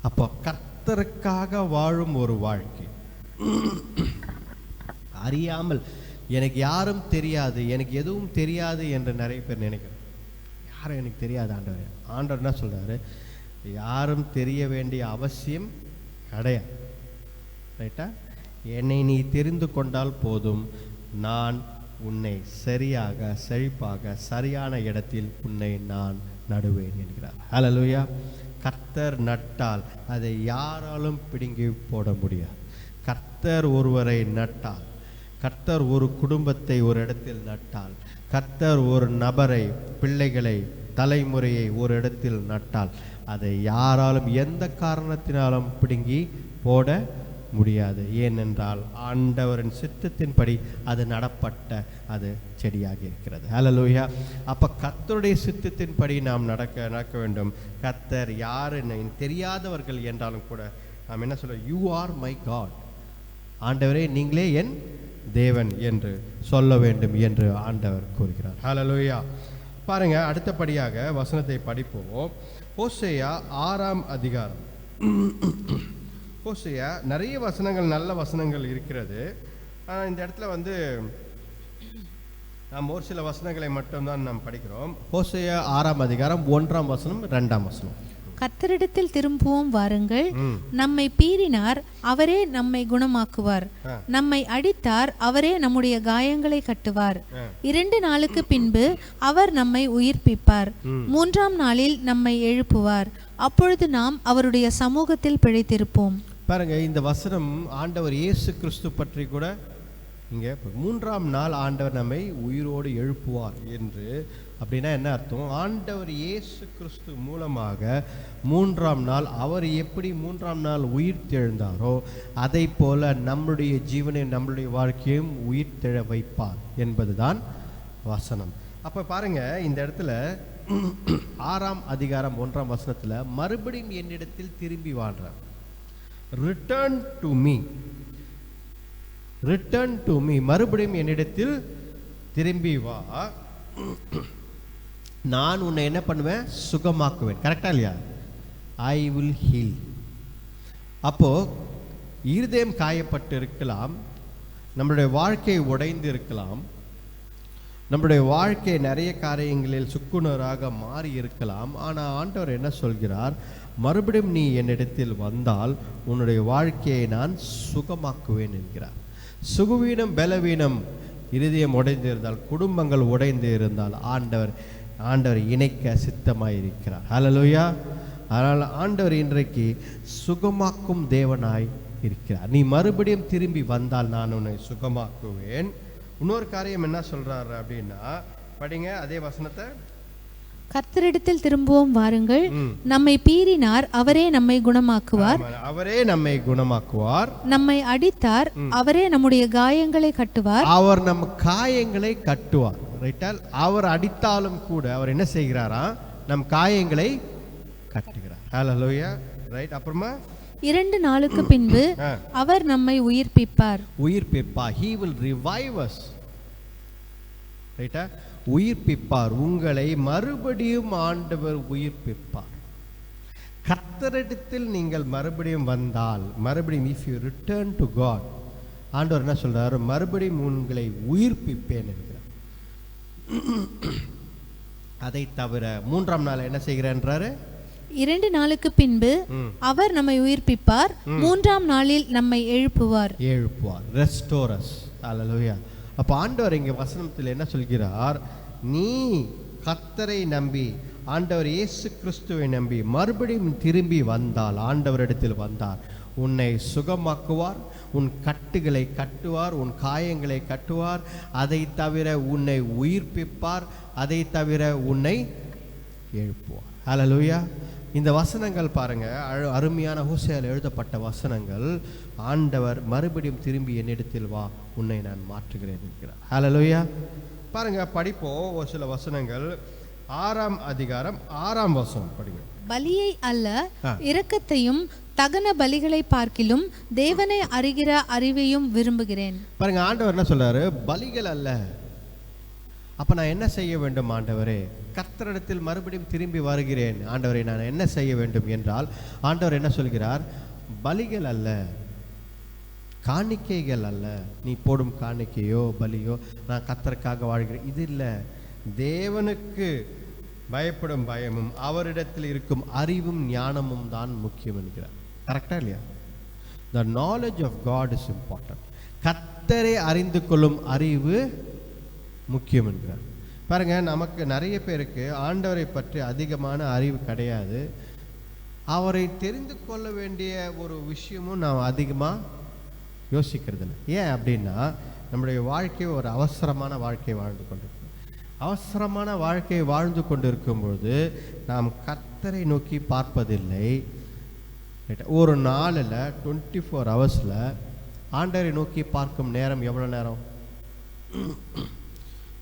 அப்போ கர்த்தருக்காக வாழும் ஒரு வாழ்க்கை, அறியாமல் எனக்கு யாரும் தெரியாது, எனக்கு எதுவும் தெரியாது என்று நிறைய பேர் நினைக்கிறேன். யாரும் எனக்கு தெரியாது ஆண்டவர். ஆண்டவர் என்ன சொல்றாரு, யாரும் தெரிய வேண்டிய அவசியம் கிடையாது, ரைட்டா? என்னை நீ தெரிந்து கொண்டால் போதும், நான் உன்னை சரியாக செழிப்பாக சரியான இடத்தில் உன்னை நான் நடுவேன் என்கிறார். ஹல்லேலூயா. கர்த்தர் நட்டால் அதை யாராலும் பிடுங்கி போட முடியாது. கர்த்தர் ஒருவரை நட்டால், கர்த்தர் ஒரு குடும்பத்தை ஒரு இடத்தில் நட்டால், கர்த்தர் ஒரு நபரை, பிள்ளைகளை, தலைமுறையை ஒரு இடத்தில் நட்டால் அதை யாராலும் எந்த காரணத்தினாலும் பிடுங்கி போட முடியாது. ஏனென்றால் ஆண்டவரின் சித்தத்தின்படி அது நடப்பட்ட அது செடியாக இருக்கிறது. ஹல்லேலூயா. அப்போ கர்த்தருடைய சித்தத்தின்படி நாம் நடக்க வேண்டும். கர்த்தர் யார் தெரியாதவர்கள் என்றாலும் கூட நாம் என்ன சொல்ல, யூ ஆர் மை காட். ஆண்டவரே, நீங்களே என் தேவன் என்று சொல்ல வேண்டும் என்று ஆண்டவர் கூறுகிறார். ஹல்லேலூயா. பாருங்க, அடுத்தபடியாக வசனத்தை படிப்போம். ஹோசேயா 6ஆம் அதிகாரம். ஹோசேயா நிறைய வசனங்கள், நல்ல வசனங்கள் இருக்கிறது. ஆனால் இந்த இடத்துல நாம் ஒரு சில வசனங்களை மட்டும்தான் நாம் படிக்கிறோம். ஹோசேயா 6ஆம் அதிகாரம் 1ஆம் வசனம் 2ஆம் வசனம். கர்த்தரிடத்தில் திரும்புவோம் வாருங்கள். நம்மை பீறினார், அவரே நம்மை குணமாக்குவார். நம்மை அடித்தார், அவரே நம்முடைய காயங்களை கட்டுவார். 2 நாளுக்கு பின்பு அவர் நம்மை உயிர்ப்பிப்பார். 3ஆம் நாளில் நம்மை எழுப்புவார். அப்பொழுது நாம் அவருடைய சமூகத்தில் பிழைத்திருப்போம். பாருங்க, இந்த வசனம் ஆண்டவர் இயேசு கிறிஸ்து பற்றி கூட இங்கே 3ஆம் நாள் ஆண்டவர் நம்மை உயிரோடு எழுப்புவார் என்று. அப்படின்னா என்ன அர்த்தம்? ஆண்டவர் இயேசு கிறிஸ்து மூலமாக 3ஆம் நாள் அவர் எப்படி 3ஆம் நாள் உயிர் தெழுந்தாரோ அதை போல நம்முடைய ஜீவனை நம்முடைய வாழ்க்கையும் உயிர் தெழ வைப்பார் என்பதுதான் வசனம். அப்போ பாருங்க, இந்த இடத்துல 6ஆம் அதிகாரம் 1ஆம் வசனத்தில் மறுபடியும் என்னிடத்தில் திரும்பி வாழ்றார். Return to me, return to me, மறுபடியும் என்னிடத்தில் திரும்பி வா, நான் உன்னை என்ன பண்ணுவேன்? சுகமாக்குவேன். கரெக்டா இல்லையா? I will heal. அப்போ இருதயம் காயப்பட்டு இருக்கலாம், நம்மளுடைய வாழ்க்கை உடைந்து இருக்கலாம், நம்முடைய வாழ்க்கை நிறைய காரியங்களில் சுக்குநராக மாறி இருக்கலாம். ஆனால் ஆண்டவர் என்ன சொல்கிறார்? மறுபடியும் நீ என்னிடத்தில் வந்தால் உன்னுடைய வாழ்க்கையை நான் சுகமாக்குவேன் என்கிறார். சுகவீனம், பலவீனம், இருதயம் உடைந்து இருந்தால், குடும்பங்கள் உடைந்து இருந்தால் ஆண்டவர் இணைக்க சித்தமாயிருக்கிறார். ஹல்லேலூயா. அதனால் ஆண்டவர் இன்றைக்கு சுகமாக்கும் தேவனாய் இருக்கிறார். நீ மறுபடியும் திரும்பி வந்தால் நான் உன்னை சுகமாக்குவேன். இன்னொரு காரியம் என்ன சொல்றாரு அப்படின்னா, படிங்க அதே வசனத்தை. கர்த்தரிடத்தில் திரும்புவோம் வாருங்கள். நம்மை பீறினார், அவரே நம்மை குணமாக்குவார். அவரே நம்மை குணமாக்குவார். நம்மை அடித்தார், அவரே நம்முடைய காயங்களை கட்டுவார். அவர் நம் காயங்களை கட்டுவார். ரைட்டா? அவர் அடித்தாலும் கூட அவர் என்ன செய்கிறாரா? நம் காயங்களை கட்டுகிறார். ஹல்லேலூயா. ரைட். அப்புறமா 2 நாளுக்கு பின்பு அவர் நம்மை உயிர்ப்பிப்பார். உயிர்ப்பிப்பார். He will revive us. ரைட்டா? உயிர்ப்பிப்பார். உங்களை மறுபடியும் ஆண்டவர் உயிர்ப்பிப்பார். கர்த்தரிடத்தில் நீங்கள் மறுபடியும் வந்தால், மறுபடியும் if you return to God, ஆண்டவர் என்ன சொல்றாரு? மறுபடியும் உங்களை உயிர்ப்பிப்பேன் என்கிறார். அதை தவிர 3ஆம் நாள் என்ன செய்கிறார்? 2 நாளுக்கு பின்பு அவர் நம்மை உயிர்ப்பிப்பார். 3ஆம் நாளில் நம்மை எழுப்புவார். Restore as. ஹல்லேலூயா. அப்போ ஆண்டவர் இங்கே வசனத்தில் என்ன சொல்கிறார்? நீ கர்த்தரை நம்பி, ஆண்டவர் இயேசு கிறிஸ்துவை நம்பி மறுபடியும் திரும்பி வந்தால், ஆண்டவரிடத்தில் வந்தார், உன்னை சுகமாக்குவார், உன் கட்டுகளை கட்டுவார், உன் காயங்களை கட்டுவார். அதை தவிர உன்னை உயிர்ப்பிப்பார், அதை தவிர உன்னை எழுப்புவார். ஹல்லேலூயா. இந்த வசனங்கள் பாருங்க, அருமையான ஹோசேயால் எழுதப்பட்ட வசனங்கள். ஆண்டவர் மறுபடியும் திரும்பி என்னிடத்தில் வா, உன்னை நான் மாற்றுகிறேன் என்கிறார். ஹல்லேலூயா. பாருங்க, படிப்போம் ஒரு சில வசனங்கள். 6ஆம் அதிகாரம் 6ஆம் வசனம் படிங்க. பலியை அல்ல, இரக்கத்தையும் தகன பலிகளை பார்க்கிலும் தேவனை அறிகிற அறிவையும் விரும்புகிறேன். பாருங்க, ஆண்டவர் என்ன சொல்றாரு? பலிகள் அல்ல. அப்ப நான் என்ன செய்ய வேண்டும் ஆண்டவரே? கர்த்தரிடத்தில் மறுபடியும் திரும்பி வருகிறேன் ஆண்டவரே, நான் என்ன செய்ய வேண்டும் என்றால், ஆண்டவர் என்ன சொல்கிறார்? பலிகள் அல்ல, காணிக்கைகள் அல்ல, நீ போடும் காணிக்கையோ பலியோ நான் கர்த்தருக்காக வாழ்கிறேன், இது இல்லை. தேவனுக்கு பயப்படும் பயமும் அவரிடத்தில் இருக்கும் அறிவும் ஞானமும் தான் முக்கியம் என்கிறார். கரெக்டா இல்லையா? The knowledge of God is important. கர்த்தரை அறிந்து கொள்ளும் அறிவு முக்கியம் என்கிறார். பாருங்க, நமக்கு நிறைய பேருக்கு ஆண்டவரை பற்றி அதிகமான அறிவு கிடையாது. அவரை தெரிந்து கொள்ள வேண்டிய ஒரு விஷயமும் நாம் அதிகமாக யோசிக்கிறது இல்லை. ஏன் அப்படின்னா, நம்முடைய வாழ்க்கை ஒரு அவசரமான வாழ்க்கை வாழ்ந்து கொண்டிருக்கோம். அவசரமான வாழ்க்கையை வாழ்ந்து கொண்டிருக்கும்பொழுது நாம் கர்த்தரை நோக்கி பார்ப்பதில்லை. ஒரு நாளில் 24 ஹவர்ஸில் ஆண்டவரை நோக்கி பார்க்கும் நேரம் எவ்வளோ நேரம்?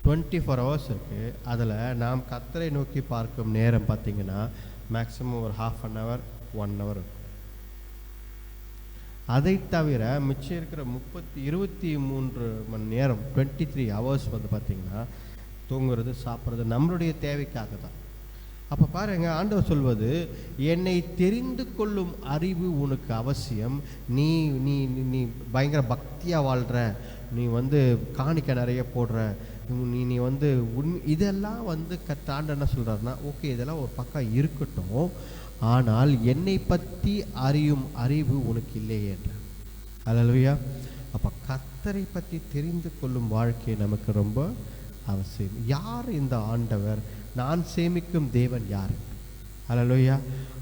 24 ஹவர்ஸ் இருக்குது. அதில் நாம் கர்த்தரை நோக்கி பார்க்கும் நேரம் பார்த்திங்கன்னா மேக்ஸிமம் ஒரு 1/2 hour 1 hour இருக்கும். அதை தவிர மிச்சம் இருக்கிற 23 மணி நேரம் 23 ஹவர்ஸ் வந்து பார்த்திங்கன்னா தூங்குறது, சாப்பிட்றது நம்மளுடைய தேவைக்காக தான். அப்போ பாருங்க, ஆண்டவர் சொல்வது, என்னை தெரிந்து கொள்ளும் அறிவு உனக்கு அவசியம். நீ நீ நீ பயங்கர பக்தியாக வாழ்கிற, நீ வந்து காணிக்க நிறைய போடுற, நீ வந்து இதெல்லாம் வந்து ஆண்டவர் என்ன சொல்கிறாருன்னா, ஓகே இதெல்லாம் ஒரு பக்கம் இருக்கட்டும், ஆனால் என்னை பற்றி அறியும் அறிவு உனக்கு இல்லையே என்றார். அல்லேலூயா. அப்போ கர்த்தரை பற்றி தெரிந்து கொள்ளும் வாழ்க்கை நமக்கு ரொம்ப அவசியம். யார் இந்த ஆண்டவர்? நான் சேமிக்கும் தேவன் யார்? அல்லேலூயா.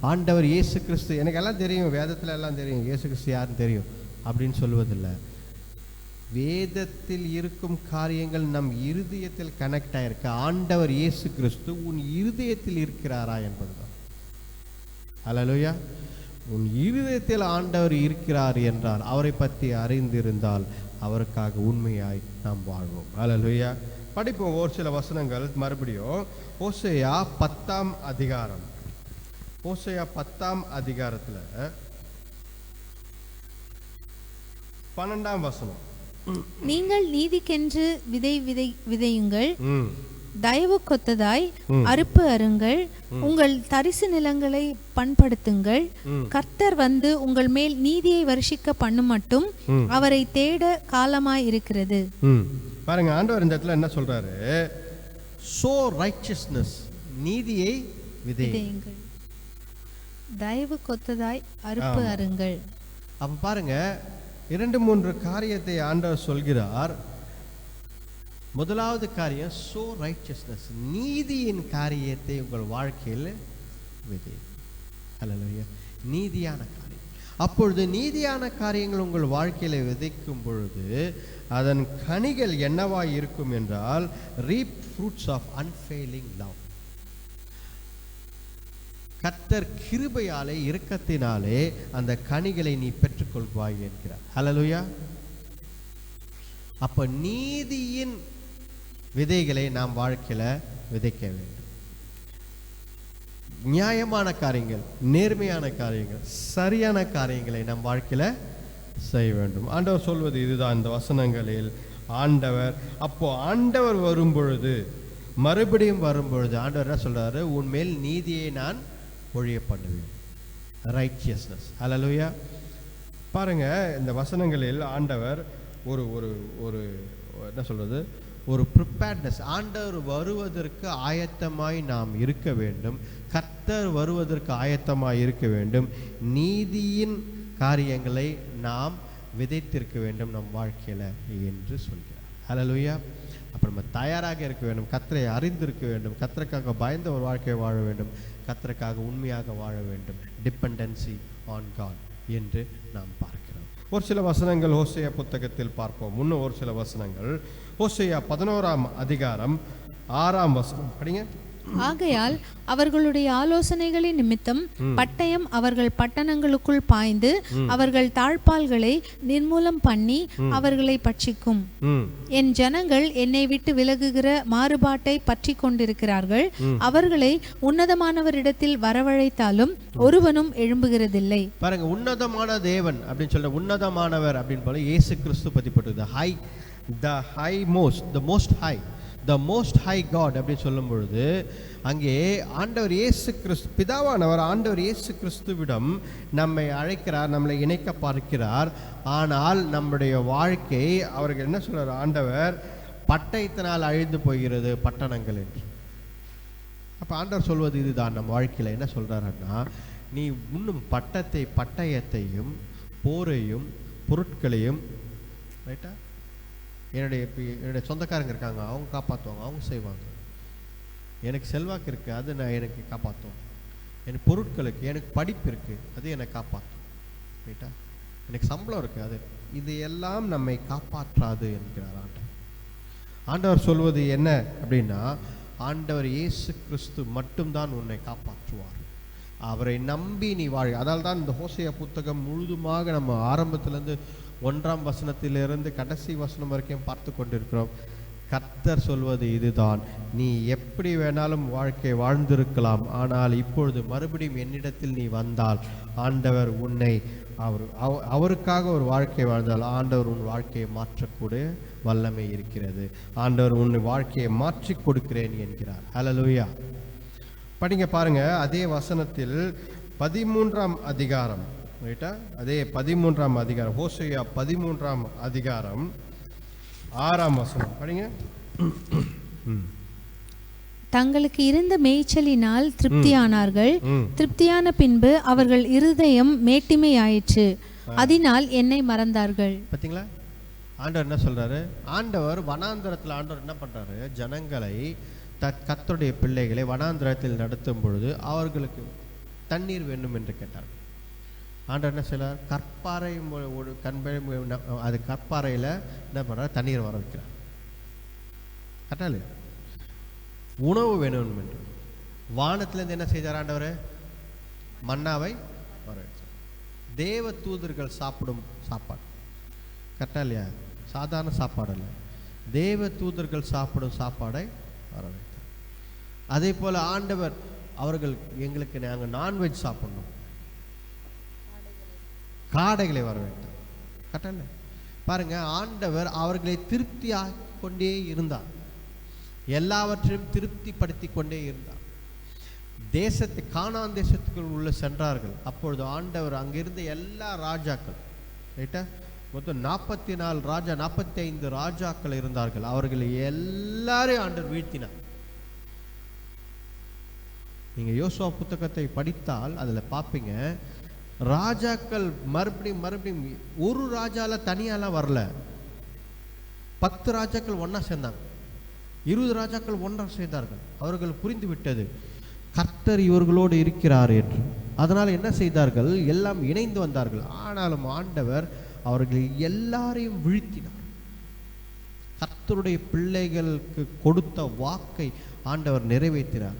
ஆண்டவர் இயேசு கிறிஸ்து. எனக்கு எல்லாம் தெரியும், வேதத்தில் எல்லாம் தெரியும், இயேசு கிறிஸ்து யாருன்னு தெரியும் அப்படின்னு சொல்வதில்லை. வேதத்தில் இருக்கும் காரியங்கள் நம் இருதயத்தில் கனெக்ட் ஆயிருக்க. ஆண்டவர் இயேசு கிறிஸ்து உன் இருதயத்தில் இருக்கிறாரா என்பதுதான். அல்லேலூயா. உன் இருதயத்தில் ஆண்டவர் இருக்கிறார் என்றால், அவரை பற்றி அறிந்திருந்தால் அவருக்காக உண்மையாய் நாம் வாழ்வோம். அல்லேலூயா. படிப்போம் ஒரு சில வசனங்கள் மறுபடியும். ஓசையா 10ஆம் அதிகாரம். ஓசையா 10ஆம் அதிகாரத்தில் 12ஆம் வசனம். நீங்கள் நீதிக்கென்று விதையுங்கள், தயவு கொத்ததாய் அறுப்பு அருங்கள், உங்கள் தரிசு நிலங்களை பண்படுத்துங்கள். கர்த்தர் வந்து உங்கள் மேல் நீதியை வருஷிக்க பண்ணும் மட்டும் அவரை தேட காலமாய் இருக்கிறது. பாருங்க, ஆண்டவர் இந்த இடத்துல என்ன சொல்றாரு? சோ ரைச்சியஸ்னஸ், நீதியை விதையுங்கள், தயவு கொத்ததாய் அறுப்பு அருங்கள். அப்ப பாருங்க, 2-3 காரியத்தை ஆண்டவர் சொல்கிறார். முதலாவது காரியம் சோ ரைச்சியஸ்னஸ், நீதியின் காரியத்தை உங்கள் வாழ்க்கையில் விதை. அல்லேலூயா. நீதியான காரியம். அப்பொழுது நீதியான காரியங்கள் உங்கள் வாழ்க்கையில் விதைக்கும் பொழுது அதன் கனிகள் என்னவாய் இருக்கும் என்றால், reap fruits of unfailing love. கர்த்தர் கிருபையாலே இரக்கத்தினாலே அந்த கனிகளை நீ பெற்றுக்கொள்வாய் என்கிறார். அல்லேலூயா. அப்ப நீதியின் விதைகளை நாம் வாழ்க்கையில விதைக்க வேண்டும். நியாயமான காரியங்கள், நேர்மையான காரியங்கள், சரியான காரியங்களை நம் வாழ்க்கையில செய்ய வேண்டும். ஆண்டவர் சொல்வது இதுதான் இந்த வசனங்களில். ஆண்டவர் அப்போ ஆண்டவர் வரும்பொழுது, மறுபடியும் வரும்பொழுது ஆண்டவர் என்ன சொல்றாரு? உன்மேல் நீதியை நான் ஒழிய பண்ணுவேன். ரைச்சியஸ்னஸ். அல்லேலூயா. பாருங்க, இந்த வசனங்களில் ஆண்டவர் ஒரு ஒரு ஒரு என்ன சொல்றது, ஒரு ப்ரிப்பேர்ட்னஸ். ஆண்டவர் வருவதற்கு ஆயத்தமாய் நாம் இருக்க வேண்டும். கர்த்தர் வருவதற்கு ஆயத்தமாய் இருக்க வேண்டும். நீதியின் காரியங்களை நாம் விதைத்திருக்க வேண்டும் நம் வாழ்க்கையில என்று சொல்கிறார். அல்லேலூயா. அப்போ நம்ம தயாராக இருக்க வேண்டும். கர்த்தரை அறிந்திருக்க வேண்டும். கர்த்தருக்காக பயந்த ஒரு வாழ்க்கையை வாழ வேண்டும். கர்த்தருக்காக உண்மையாக வாழ வேண்டும். டிபெண்டன்சி ஆன் காட் என்று நாம் பார்க்கிறோம். ஒரு சில வசனங்கள் ஓசையா புத்தகத்தில் பார்ப்போம். இன்னும் ஒரு சில வசனங்கள். ஓசையா 11ஆம் அதிகாரம் 6ஆம் வசனம் படிங்க. ஆகையால் அவர்களுடைய ஆலோசனைகளின் நிமித்தம் பட்டயம் அவர்கள் பட்டணங்களுக்குள் பாய்ந்து அவர்கள் தாழ்பால்களை நிர்மூலம் பண்ணி அவர்களை பட்சிக்கும். என் ஜனங்கள் என்னை விட்டு விலகுகிற மாறுபாட்டை பற்றி கொண்டிருக்கிறார்கள். அவர்களை உன்னதமானவரிடத்தில் வரவழைத்தாலும் ஒருவனும் எழும்புகிறதில்லை. பாருங்க, உன்னதமான தேவன் அப்படின்னு சொல்ற, உன்னதமானவர் அப்படின்னு போல இயேசு கிறிஸ்து பத்தி போட்டு the most high God அப்படின்னு சொல்லும் பொழுது அங்கே ஆண்டவர் இயேசு கிறிஸ்து, பிதாவானவர் ஆண்டவர் இயேசு கிறிஸ்துவிடம் நம்மை அழைக்கிறார், நம்மளை இணைக்க பார்க்கிறார். ஆனால் நம்முடைய வாழ்க்கை, அவர்கள் என்ன சொல்றார்? ஆண்டவர் பட்டயத்தினால் அழிந்து போகிறது பட்டணங்கள் என்று. அப்ப ஆண்டவர் சொல்வது இதுதான். நம்ம வாழ்க்கையில என்ன சொல்றாருன்னா, நீ இன்னும் பட்டயத்தையும் போரையும் பொருட்களையும், ரைட்டா, என்னுடைய சொந்தக்காரங்க இருக்காங்க, அவங்க காப்பாற்றுவாங்க, அவங்க செய்வாங்க. எனக்கு செல்வாக்கு இருக்குது, அது நான் எனக்கு காப்பாற்றும். எனக்கு பொருட்களுக்கு, எனக்கு படிப்பு இருக்குது, அது என்னை காப்பாற்றும். ரைட்டா, எனக்கு சம்பளம் இருக்குது, அது இது எல்லாம் நம்மை காப்பாற்றாது என்கிறார் ஆண்டவர். ஆண்டவர் சொல்வது என்ன அப்படின்னா, ஆண்டவர் இயேசு கிறிஸ்து மட்டும்தான் உன்னை காப்பாற்றுவார். அவரை நம்பி நீ வாழ். அதனால தான் இந்த ஓசையா புத்தகம் முழுதுமாக நம்ம ஆரம்பத்திலேருந்து 1ஆம் வசனத்திலிருந்து கடைசி வசனம் வரைக்கும் பார்த்து கொண்டிருக்கிறோம். கர்த்தர் சொல்வது இதுதான். நீ எப்படி வேணாலும் வாழ்க்கை வாழ்ந்திருக்கலாம், ஆனால் இப்பொழுது மறுபடியும் என்னிடத்தில் நீ வந்தால் ஆண்டவர் உன்னை அவருக்காக ஒரு வாழ்க்கை வாழ்ந்தால் ஆண்டவர் உன் வாழ்க்கையை மாற்றக்கூடிய வல்லமை இருக்கிறது. ஆண்டவர் உன் வாழ்க்கையை மாற்றி கொடுக்கிறேன் என்கிறார். அல்லேலூயா. படிங்க பாருங்க, அதே வசனத்தில் 13ஆம் அதிகாரம், ரைட்டா, அதே 13ஆம் அதிகாரம், ஓசையா 13ஆம் அதிகாரம் 6ஆம் வசனம் படிங்க. தங்களுக்கு இருந்த மேய்ச்சலினால் திருப்தியானார்கள். திருப்தியான பின்பு அவர்கள் இருதயம் மேட்டிமையாயிற்று, அதனால் என்னை மறந்தார்கள். பார்த்தீங்களா, ஆண்டவர் என்ன சொல்றாரு? ஆண்டவர் வனாந்தரத்தில் ஆண்டவர் என்ன பண்றாரு? ஜனங்களை கர்த்தருடைய பிள்ளைகளை வனாந்தரத்தில் நடத்தும் பொழுது அவர்களுக்கு தண்ணீர் வேண்டும் என்று கேட்டார். ஆண்டவர் என்ன செய்யறார்? கற்பாறை அது கற்பாறையில் என்ன பண்றாரு? தண்ணீர் வர வைக்கிறார். கரெக்டாக உணவு வேணும் என்று வானத்திலேருந்து என்ன செய்தார் ஆண்டவர்? மன்னாவை வர வைத்தார். தேவ தூதர்கள் சாப்பிடும் சாப்பாடு. கரெக்டா இல்லையா? சாதாரண சாப்பாடு இல்லை, தேவ தூதர்கள் சாப்பிடும் சாப்பாடை வர வைத்தார். அதே போல ஆண்டவர் அவர்கள் எங்களுக்கு நாங்கள் நான்வெஜ் சாப்பிடணும், காடைகளை வர வைத்தார். கரெக்டா இல்லை? பாருங்க, ஆண்டவர் அவர்களை திருப்தியாக கொண்டே இருந்தார், எல்லாவற்றையும் திருப்திப்படுத்தி கொண்டே இருந்தார். தேசத்தை கானான் தேசத்துக்குள் உள்ள சென்றார்கள். அப்பொழுது ஆண்டவர் அங்கிருந்த எல்லா ராஜாக்கள், ரைட்டா, மொத்தம் 44 ராஜா 45 ராஜாக்கள் இருந்தார்கள். அவர்களை எல்லாரையும் ஆண்டவர் வீழ்த்தினார். நீங்க யோசுவா புத்தகத்தை படித்தால் அதுல பார்ப்பீங்க, ராஜாக்கள் மறுபடியும் ஒரு ராஜால தனியாலாம் வரல. 10 ராஜாக்கள் ஒன்னா சேர்ந்தாங்க, 20 ராஜாக்கள் ஒன்றா செய்தார்கள். அவர்கள் புரிந்து விட்டது கர்த்தர் இவர்களோடு இருக்கிறார் என்று. அதனால் என்ன செய்தார்கள்? எல்லாம் இணைந்து வந்தார்கள். ஆனாலும் ஆண்டவர் அவர்கள் எல்லாரையும் வீழ்த்தினார். கர்த்தருடைய பிள்ளைகளுக்கு கொடுத்த வாக்கை ஆண்டவர் நிறைவேற்றினார்.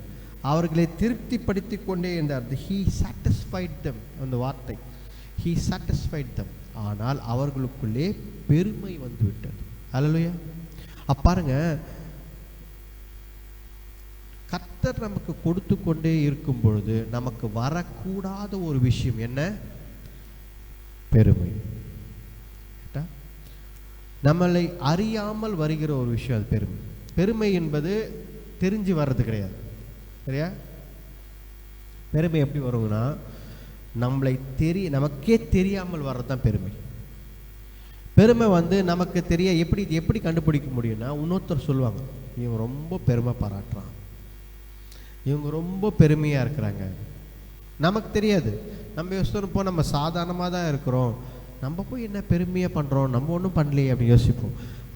அவர்களை திருப்திப்படுத்தி கொண்டே இருந்தார். He satisfied them. அந்த வார்த்தை He satisfied them. ஆனால் அவர்களுக்குள்ளே பெருமை வந்துவிட்டது. அல்லேலூயா. பாருங்க, கர்த்தர் நமக்கு கொடுத்து கொண்டே இருக்கும் பொழுது நமக்கு வரக்கூடாத ஒரு விஷயம் என்ன? பெருமை. நம்மளை அறியாமல் வருகிற ஒரு விஷயம் அது பெருமை. பெருமை என்பது தெரிஞ்சு வர்றது கிடையாது, சரியா? பெருமை எப்படி வருங்கன்னா, நமக்கே தெரியாமல் வர்றது தான் பெருமை. பெருமை நமக்கு எப்படி கண்டுபிடிக்க முடியும்னா, இன்னொருத்தர் சொல்லுவாங்க, இவங்க ரொம்ப பெருமை பாராட்டுறான், இவங்க ரொம்ப பெருமையாக இருக்கிறாங்க. நமக்கு தெரியாது. நம்ம யோசிப்போம், நம்ம சாதாரணமாக தான் இருக்கிறோம், நம்ம போய் என்ன பெருமையாக பண்ணுறோம், நம்ம ஒன்றும் பண்ணலையே அப்படின்னு யோசிப்போம்.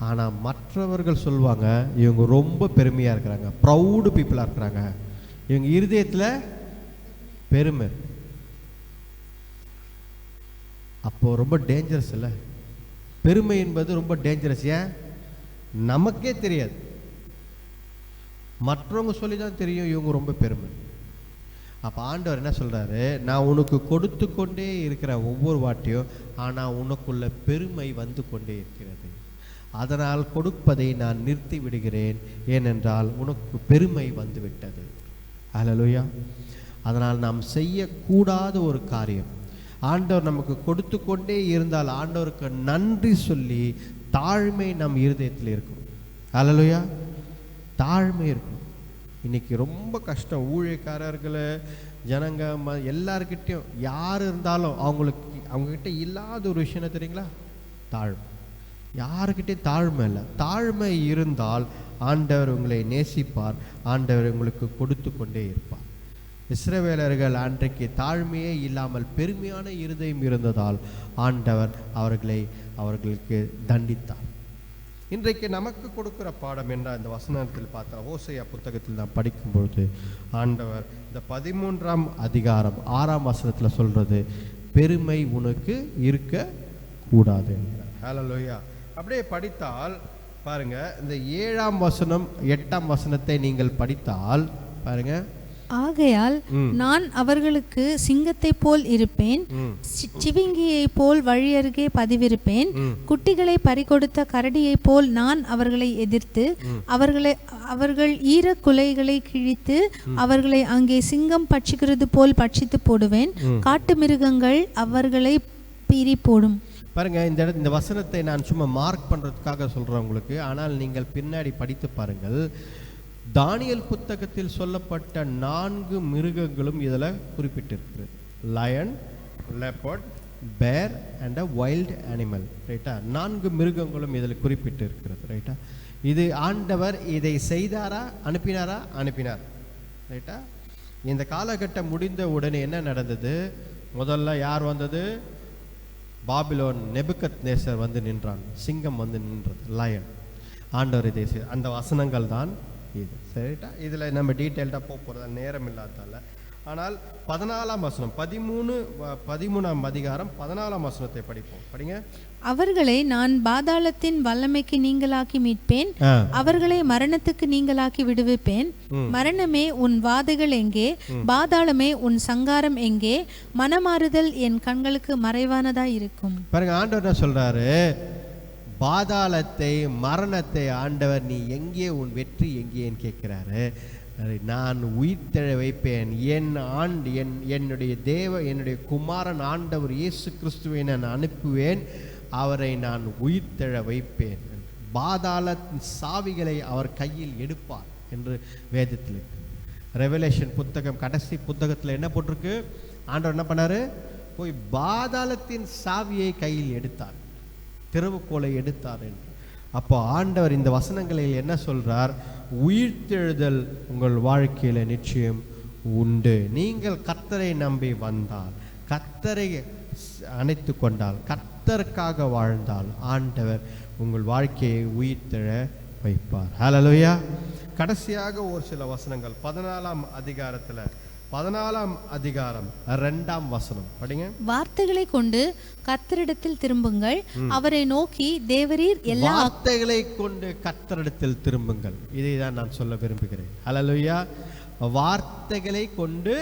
ஆனால் மற்றவர்கள் சொல்லுவாங்க, இவங்க ரொம்ப பெருமையாக இருக்கிறாங்க, ப்ரௌடு பீப்புளாக இருக்கிறாங்க, இவங்க இருதயத்தில் பெருமை. அப்போது ரொம்ப டேஞ்சரஸ் இல்லை? பெருமை என்பது ரொம்ப டேஞ்சரஸ். ஏன்? நமக்கே தெரியாது, மற்றவங்க சொல்லி தான் தெரியும் இவங்க ரொம்ப பெருமை. அப்போ ஆண்டவர் என்ன சொல்கிறாரு? நான் உனக்கு கொடுத்து கொண்டே இருக்கிற ஒவ்வொரு வாட்டியும், ஆனால் உனக்குள்ள பெருமை வந்து கொண்டே இருக்கிறது. அதனால் கொடுப்பதை நான் நிறுத்தி விடுகிறேன், ஏனென்றால் உனக்கு பெருமை வந்து விட்டது. அல்லேலூயா. அதனால் நாம் செய்யக்கூடாத ஒரு காரியம், ஆண்டவர் நமக்கு கொடுத்து கொண்டே இருந்தால் ஆண்டவருக்கு நன்றி சொல்லி தாழ்மை நம் இருதயத்தில் இருக்கும். அல்லேலூயா. தாழ்மை இருக்கும். இன்னைக்கு ரொம்ப கஷ்டம். ஊழியக்காரர்கள், ஜனங்க, எல்லார்கிட்டையும் யார் இருந்தாலும் அவங்கக்கிட்ட இல்லாத ஒரு விஷயம் தெரியுங்களா? தாழ்மை. யாருக்கிட்டையும் தாழ்மை இல்லை. தாழ்மை இருந்தால் ஆண்டவர் உங்களை நேசிப்பார், ஆண்டவர் உங்களுக்கு கொடுத்து கொண்டே இருப்பார். இஸ்ரவேலர்கள் அன்றைக்கு தாழ்மையே இல்லாமல் பெருமையான இருதயம் இருந்ததால் ஆண்டவர் அவர்களுக்கு தண்டித்தார். இன்றைக்கு நமக்கு கொடுக்கிற பாடம் என்ற இந்த வசனத்தில் பார்த்தா, ஓசையா புத்தகத்தில் நாம் படிக்கும் பொழுது ஆண்டவர் இந்த 13ஆம் அதிகாரம் 6ஆம் வசனத்தில் சொல்றது, பெருமை உனக்கு இருக்க கூடாது. ஹல்லேலூயா. அப்படியே படித்தால் பாருங்க, இந்த 7ஆம் வசனம் 8ஆம் வசனத்தை நீங்கள் படித்தால் பாருங்க, ஆகையால் நான் அவர்களுக்கு சிங்கத்தை போல் இருப்பேன், சிவிங்கியை போல் வழியருகே பதிவிருப்பேன், குட்டிகளை பறிகொடுத்த கரடியை போல் நான் அவர்களை எதிர்த்து அவர்கள் ஈர குலைகளை கிழித்து அவர்களை அங்கே சிங்கம் பட்சிக்கிறது போல் பட்சித்து போடுவேன், காட்டு மிருகங்கள் அவர்களை பீறி போடும். பாருங்க, இந்த வசனத்தை நான் சும்மா மார்க் பண்றதுக்காக சொல்றேன் உங்களுக்கு. ஆனால் நீங்கள் பின்னாடி படித்து பாருங்கள். தானியேல் புத்தகத்தில் சொல்லப்பட்ட 4 மிருகங்களும் இதில் குறிப்பிட்டிருக்கிறது. லயன், லெப்பர்ட், பேர் அண்ட் அ வைல்ட் அனிமல். ரைட்டா? 4 மிருகங்களும் இதில் குறிப்பிட்டு இருக்கிறது. ரைட்டா? இது ஆண்டவர் இதை செய்தாரா, அனுப்பினாரா? அனுப்பினார். ரைட்டா? இந்த காலகட்டம் முடிந்த உடனே என்ன நடந்தது? முதல்ல யார் வந்தது? பாபிலோன் நெபுகத்நேசர் வந்து நின்றான். சிங்கம் வந்து நின்றது, லயன். ஆண்டவர் இதை அந்த வசனங்கள் தான் இது. சரிட்டா? இதில் நம்ம டீட்டெயில்டாக போகிறது நேரம் இல்லாதால. ஆனால் 14ஆம் வசனம், 13ஆம் அதிகாரம் 14ஆம் வசனத்தை படிப்போம். படிங்க. அவர்களை நான் பாதாளத்தின் வல்லமைக்கு நீங்களாக்கி மீட்பேன், அவர்களை மரணத்துக்கு நீங்களாக்கி விடுவிப்பேன். மரணமே உன் வாதைகள் எங்கே? பாதாளமே உன் சங்காரம் எங்கே? மனமாறுதல் என் கண்களுக்கு மறைவானதா இருக்கும். பாருங்க, ஆண்டவர் என்ன சொல்றாரு? பாதாளத்தை, மரணத்தை ஆண்டவர் நீ எங்கே, உன் வெற்றி எங்கேன்னு கேட்கிறாரு. நான் உயிர்த்தெழ வைப்பேன். என்னுடைய என்னுடைய குமாரன் ஆண்டவர் இயேசு கிறிஸ்துவை நான் அனுப்புவேன், அவரை நான் உயிர்த்தெழ வைப்பேன். பாதாளத்தின் சாவிகளை அவர் கையில் எடுப்பார் என்று வேதத்தில் இருக்கு. ரெவலேஷன் புத்தகம் கடைசி புத்தகத்தில் என்ன போட்டிருக்கு? ஆண்டவர் என்ன பண்ணாரு? போய் பாதாளத்தின் சாவியை கையில் எடுத்தார், திறவுகோலை எடுத்தார் என்று. அப்போ ஆண்டவர் இந்த வசனங்களில் என்ன சொல்றார்? உயிர்த்தெழுதல் உங்கள் வாழ்க்கையில நிச்சயம் உண்டு. நீங்கள் கர்த்தரை நம்பி வந்தால், கர்த்தரை அணைத்து கொண்டால், கர்த்தருக்காக வாழ்ந்தால் ஆண்டவர் உங்கள் வாழ்க்கையை உயிர்த்தெழ வைப்பார். ஹல்லேலூயா. கடைசியாக ஒரு சில வசனங்கள் 14ஆம் அதிகாரத்தில் 14ஆம் அதிகாரம் 2ஆம் வசனம் படிங்க. வார்த்தைகளை கொண்டு கர்த்தரிடத்தில் திரும்புங்கள், அவரை நோக்கி தேவரீர் எல்லா வார்த்தைகளை கொண்டு கர்த்தரிடத்தில் திரும்புங்கள். இதை தான் நான் சொல்ல விரும்புகிறேன். ஹல்லேலூயா. வார்த்தைகளை கொண்டு,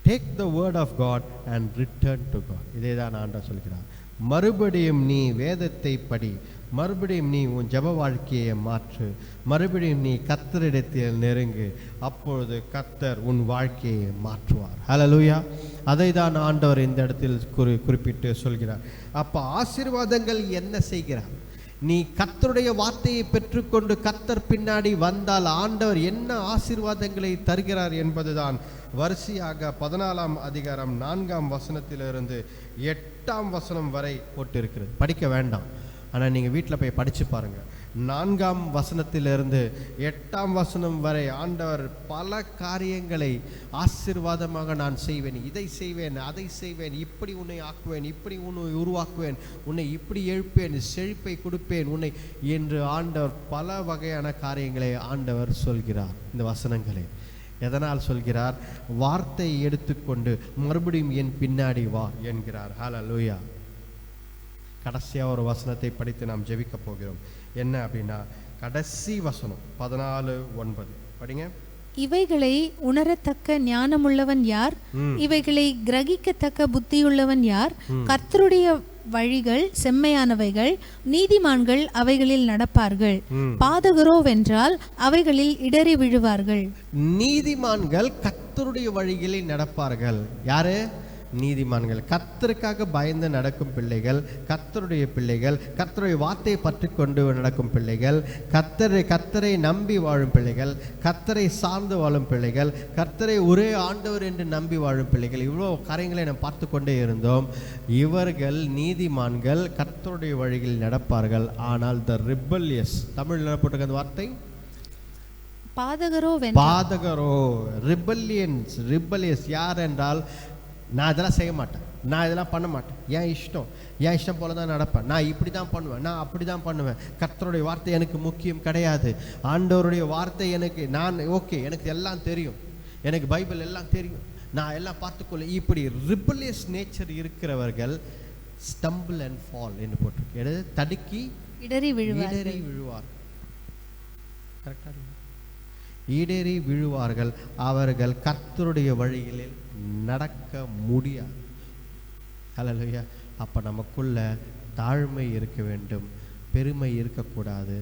take the word of God and return to God. இதை தான் ஆண்டவர் சொல்கிறார். மறுபடியும் நீ வேதத்தை படி, மறுபடியும் நீ உன் ஜெப வாழ்க்கையை மாற்று, மறுபடியும் நீ கர்த்தரிடத்தில் நெருங்கு, அப்பொழுது கர்த்தர் உன் வாழ்க்கையை மாற்றுவார். ஹல்லேலூயா. அதை தான் ஆண்டவர் இந்த இடத்தில் குறிப்பிட்டு சொல்கிறார். அப்போ ஆசீர்வாதங்கள் என்ன செய்கிறார்? நீ கர்த்தருடைய வார்த்தையை பெற்றுக்கொண்டு கர்த்தர் பின்னாடி வந்தால் ஆண்டவர் என்ன ஆசீர்வாதங்களை தருகிறார் என்பதுதான் வரிசையாக 14ஆம் அதிகாரம் 4ஆம் வசனத்திலிருந்து 8ஆம் வசனம் வரை போட்டிருக்கிறது. படிக்க வேண்டாம், ஆனால் நீங்கள் வீட்டில் போய் படித்து பாருங்கள். 4ஆம் வசனத்திலிருந்து 8ஆம் வசனம் வரை ஆண்டவர் பல காரியங்களை ஆசீர்வாதமாக நான் செய்வேன், இதை செய்வேன், அதை செய்வேன், இப்படி உன்னை ஆக்குவேன், இப்படி உன்னை உருவாக்குவேன், உன்னை இப்படி எழுப்பேன், செழிப்பை கொடுப்பேன் உன்னை என்று ஆண்டவர் பல வகையான காரியங்களை ஆண்டவர் சொல்கிறார். இந்த வசனங்களை எதனால் சொல்கிறார்? வார்த்தையை எடுத்துக்கொண்டு மறுபடியும் என் பின்னாடி வா என்கிறார். ஹல்லேலூயா. கடைசியாக ஒரு வசனத்தை படித்து நாம் ஜெபிக்க போகிறோம். என்ன அப்படின்னா கடைசி வசனம் 14:9 படிங்க. இவைகளை உணரத்தக்க ஞானமுள்ளவன் யார்? இவைகளை கிரகிக்கத்தக்க புத்தியுள்ளவன் யார்? கர்த்தருடைய வழிகள் செம்மையானவைகள், நீதிமான்கள் அவைகளில் நடப்பார்கள். பாதகரோ வென்றால் அவைகளில் இடறி விழுவார்கள். நீதிமான்கள் கர்த்தருடைய வழிகளில் நடப்பார்கள். யாரு? நீதிமான்கள். கர்த்தருக்காக பயந்து நடக்கும் பிள்ளைகள், கர்த்தருடைய பிள்ளைகள், கர்த்தருடைய வார்த்தையை பற்றி கொண்டு நடக்கும் பிள்ளைகள், கர்த்தரை நம்பி வாழும் பிள்ளைகள், கர்த்தரை சார்ந்து வாழும் பிள்ளைகள், கர்த்தரை ஒரே ஆண்டவர் என்று நம்பி வாழும் பிள்ளைகள், இவ்வளோ காரியங்களை நாம் பார்த்து கொண்டே இருந்தோம். இவர்கள் நீதிமான்கள், கர்த்தருடைய வழிகளில் நடப்பார்கள். ஆனால் த ரிபல்லியஸ், தமிழில் என்ன போட்டிருக்க அந்த வார்த்தை? பாதகரோ, ரிபல்லியஸ் யார் என்றால், நான் இதெல்லாம் செய்ய மாட்டேன், நான் இதெல்லாம் பண்ண மாட்டேன், என் இஷ்டம் போல தான் நடப்பேன், நான் இப்படி தான் பண்ணுவேன், நான் அப்படி தான் பண்ணுவேன், கர்த்தருடைய வார்த்தை எனக்கு முக்கியம் கிடையாது, ஆண்டவருடைய வார்த்தை ஓகே, எனக்கு எல்லாம் தெரியும், எனக்கு பைபிள் எல்லாம் தெரியும், நான் எல்லாம் பார்த்துக்கொள்ள, இப்படி ரிபல்லியஸ் நேச்சர் இருக்கிறவர்கள் ஸ்டம்பிள் அண்ட் ஃபால் என்று போட்டிருக்கு. தடுக்கி இடறி விழுவார். கரெக்டாக இடறி விழுவார்கள். அவர்கள் கர்த்தருடைய வழிகளில் நடக்க முடியாது. ஹல்லேலூயா. அப்போ நமக்குள்ள தாழ்மை இருக்க வேண்டும், பெருமை இருக்கக்கூடாது.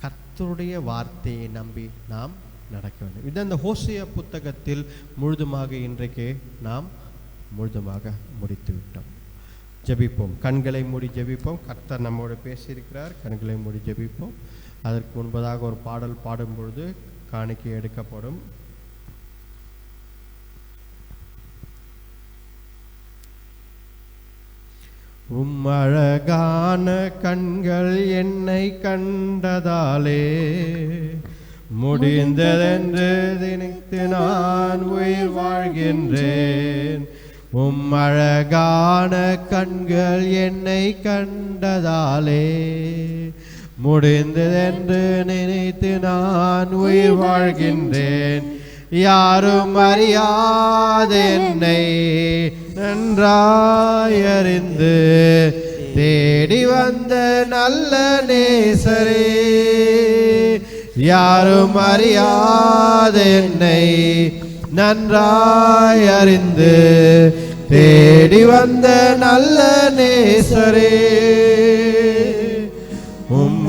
கர்த்தருடைய வார்த்தையை நம்பி நாம் நடக்க வேண்டும். இது அந்த ஹோசேயா புத்தகத்தில் முழுதுமாக இன்றைக்கு நாம் முழுதுமாக முடித்து விட்டோம். ஜெபிப்போம். கண்களை மூடி ஜெபிப்போம். கர்த்தர் நம்மோடு பேசியிருக்கிறார். கண்களை மூடி ஜெபிப்போம். அதற்கு முன்பதாக ஒரு பாடல் பாடும் பொழுது காணிக்கை எடுக்கப்படும். அழகான கண்கள் என்னை கண்டதாலே முடிந்ததென்று நினைத்து நான் உயிர் வாழ்கின்றேன். அழகான கண்கள் என்னை கண்டதாலே முடிந்ததென்று நினைத்து நான் உயிர் வாழ்கின்றேன். யாரும் அறியாத என்னை நன்றாயறிந்து தேடி வந்த நல்ல நேசரே, யாரும் அறியாத என்னை நன்றாயறிந்து தேடி வந்த நல்ல நேசரே,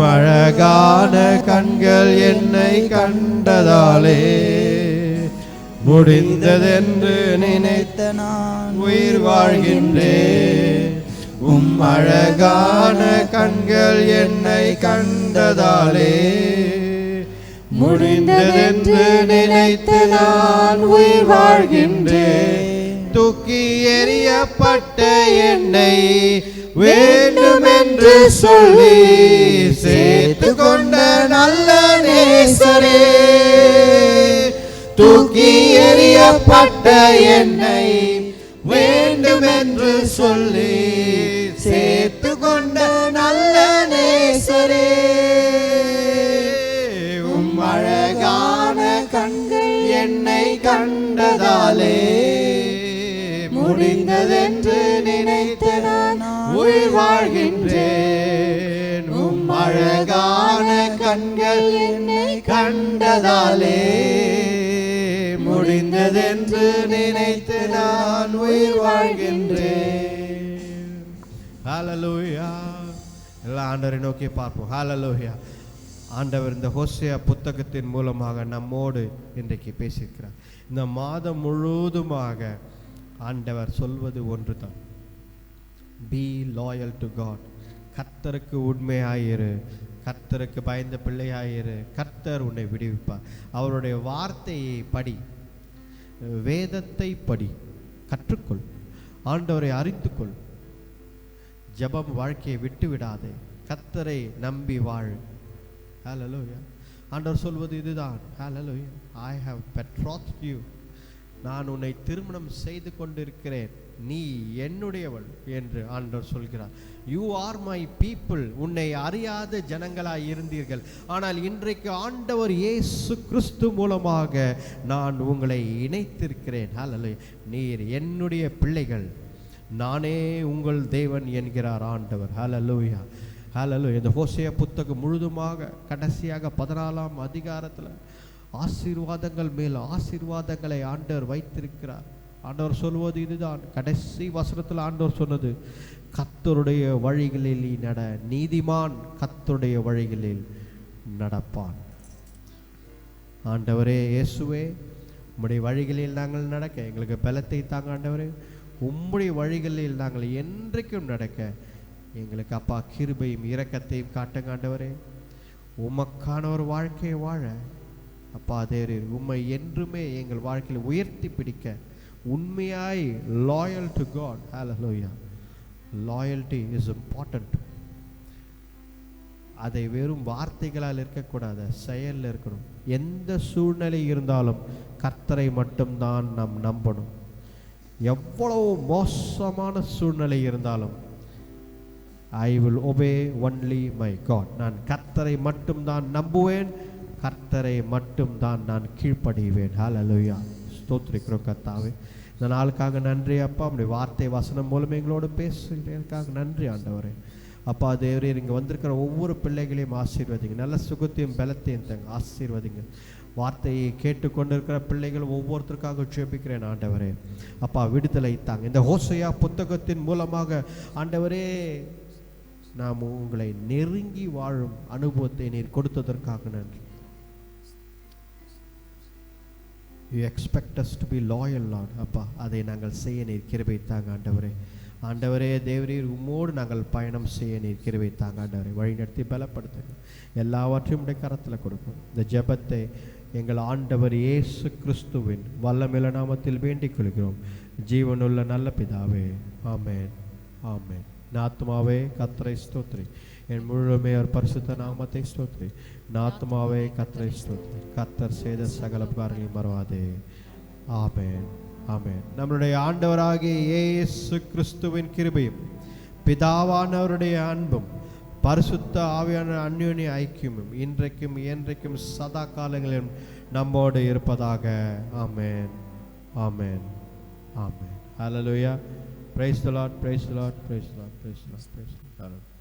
அழகான கண்கள் என்னை கண்டதாலே முடிந்ததென்று நினைத்த நான் உயிர் வாழ்கின்றேன். அழகான கண்கள் என்னை கண்டதாலே முடிந்ததென்று நினைத்து நான் உயிர் வாழ்கின்றேன். தூக்கி எறியப்பட்ட என்னை வேண்டுமென்று சொல்லி சேர்த்து கொண்ட நல்ல நேசரே, தூக்கி எறியப்பட்ட என்னை வேண்டுமென்று சொல்லி சேர்த்து கொண்ட நல்ல நேசரே, அழகான கண்கள் என்னை கண்டதாலே முடிந்ததென்று நினைத்து நான் உயிர் வாழ்கின்றேன். அழகான கண்கள் என்னை கண்டதாலே முடிந்ததென்று நினைத்து நான் உயிர் வாழ்கின்றேன். ஹல்லேலூயா. எல்லாம் ஆண்டவரை நோக்கி பார்ப்போம். ஹல்லேலூயா. ஆண்டவர் இந்த ஹோசேயா புத்தகத்தின் மூலமாக நம்மோடு இன்றைக்கு பேசியிருக்கிறார். இந்த மாதம் முழுவதுமாக ஆண்டவர் சொல்வது ஒன்று தான், பி லாயல் டு காட். கர்த்தருக்கு உண்மையாயிரு, கர்த்தருக்கு பயந்த பிள்ளையாயிரு, கர்த்தர் உன்னை விடுவிப்பார். அவருடைய வார்த்தையை படி, வேதத்தை படி, கற்றுக்கொள், ஆண்டவரை அறிந்துக்கொள். ஜெபம் வாழ்க்கையை விட்டு விடாதே, கர்த்தரை நம்பி வாழ். ஹல்லேலூயா. ஆண்டவர் சொல்வது இதுதான். ஹல்லேலூயா. I have betrothed you. நான் உன்னை திருமணம் செய்து கொண்டிருக்கிறேன், நீ என்னுடையவள் என்று ஆண்டவர் சொல்கிறார். You are my people. உன்னை அறியாத ஜனங்களாய் இருந்தீர்கள், ஆனால் இன்றைக்கு ஆண்டவர் இயேசு கிறிஸ்து மூலமாக நான் உங்களை இணைத்திருக்கிறேன். ஹல்லேலூயா. நீர் என்னுடைய பிள்ளைகள், நானே உங்கள் தேவன் என்கிறார் ஆண்டவர். ஹல்லேலூயா. ஹல்லேலூயா. இந்த ஹோசேயா புத்தகம் முழுதுமாக கடைசியாக 14ஆம் அதிகாரத்தில் ஆசீர்வாதங்கள் மேல் ஆசீர்வாதங்களை ஆண்டவர் வைத்திருக்கிறார். ஆண்டவர் சொல்வது இதுதான். கடைசி வசனத்தில் ஆண்டவர் சொன்னது, கர்த்தருடைய வழிகளில் நட, நீதிமான் கர்த்தருடைய வழிகளில் நடப்பான். ஆண்டவரே இயேசுவே, உம்முடைய வழிகளில் நாங்கள் நடக்க எங்களுக்கு பலத்தை தாங்க ஆண்டவரே. உம்முடைய வழிகளில் நாங்கள் என்றைக்கும் நடக்க எங்களுக்கு அப்பா கிருபையும் இரக்கத்தையும் காட்டுங்க ஆண்டவரே. உமக்கான ஒரு வாழ்க்கையை வாழ அப்பா தேவரீர் உம்மை என்றுமே எங்கள் வாழ்க்கையில் உயர்த்தி பிடிக்க உண்மையாய் loyal to God. Hallelujah. Loyalty is important. அதை வெறும் வார்த்தைகளால் இருக்கக்கூடாது, செயலில் இருக்கணும். எந்த சூழ்நிலை இருந்தாலும் கர்த்தரை மட்டும்தான் நாம் நம்பணும். எவ்வளவு மோசமான சூழ்நிலை இருந்தாலும் I will obey only my God. நான் கர்த்தரை மட்டும்தான் நம்புவேன், கர்த்தரை மட்டும்தான் நான் கீழ்ப்படிவேன். ஹல்லேலூயா. ஸ்தோத்திரிக்கிறோம் கர்த்தாவே. இந்த நாளுக்காக நன்றி அப்பா. நம்முடைய வார்த்தை வசனம் மூலம் எங்களோடு பேசுகிறதுக்காக நன்றி ஆண்டவரே. அப்பா தேவரே, இங்கே வந்திருக்கிற ஒவ்வொரு பிள்ளைகளையும் ஆசீர்வதிங்க, நல்ல சுகத்தையும் பலத்தையும் தங்க ஆசீர்வதிங்க. வார்த்தையை கேட்டுக்கொண்டிருக்கிற பிள்ளைகள் ஒவ்வொருத்தருக்காக ஜெபிக்கிறேன் ஆண்டவரே. அப்பா விடுதலை தாங்க. இந்த ஹோசேயா புத்தகத்தின் மூலமாக ஆண்டவரே நாம் உங்களை நெருங்கி வாழும் அனுபவத்தை நீர் கொடுத்ததற்காக நன்றி. You expect us to be loyal, Lord. அப்பா அதை நாங்கள் செய்ய நீர் கிருபை தாங்க ஆண்டவரே. ஆண்டவரே தேவரீர் உம்மோடு நாங்கள் பயணம் செய்ய நீர் கிருபை தாங்க ஆண்டவரே. வழிநடத்தி பலப்படுத்துங்க. எல்லாவற்றையும் உடைய கரத்தில் கொடுக்கும். இந்த ஜெபத்தை எங்கள் ஆண்டவர் இயேசு கிறிஸ்துவின் வல்லமையுள்ள நாமத்தில் வேண்டிக் கொள்கிறோம். ஜீவனுள்ள நல்ல பிதாவே. ஆமென். ஆமென். என் ஆத்மாவே கர்த்தரை ஸ்தோத்திரி, என் முழுமே அவர் பரிசுத்த நாமத்தை ஸ்தோத்திரி. என் ஆத்மாவே கர்த்தரை ஸ்தோத்திரி, கர்த்தர் செய்த சகல உபகாரங்களையும் மறவாதே. ஆமென், ஆமென். நம்முடைய ஆண்டவராகிய இயேசு கிறிஸ்துவின் கிருபையும் பிதாவானவருடைய அன்பும் பரிசுத்த ஆவியான அந்யோன்ய ஐக்கியமும் இன்றைக்கும் என்றைக்கும் சதா காலங்களிலும் நம்மோடு இருப்பதாக. ஆமென், ஆமென், ஆமென். ஹல்லேலூயா. Praise the Lord, praise the Lord, praise the Lord, praise the Lord, praise the Lord.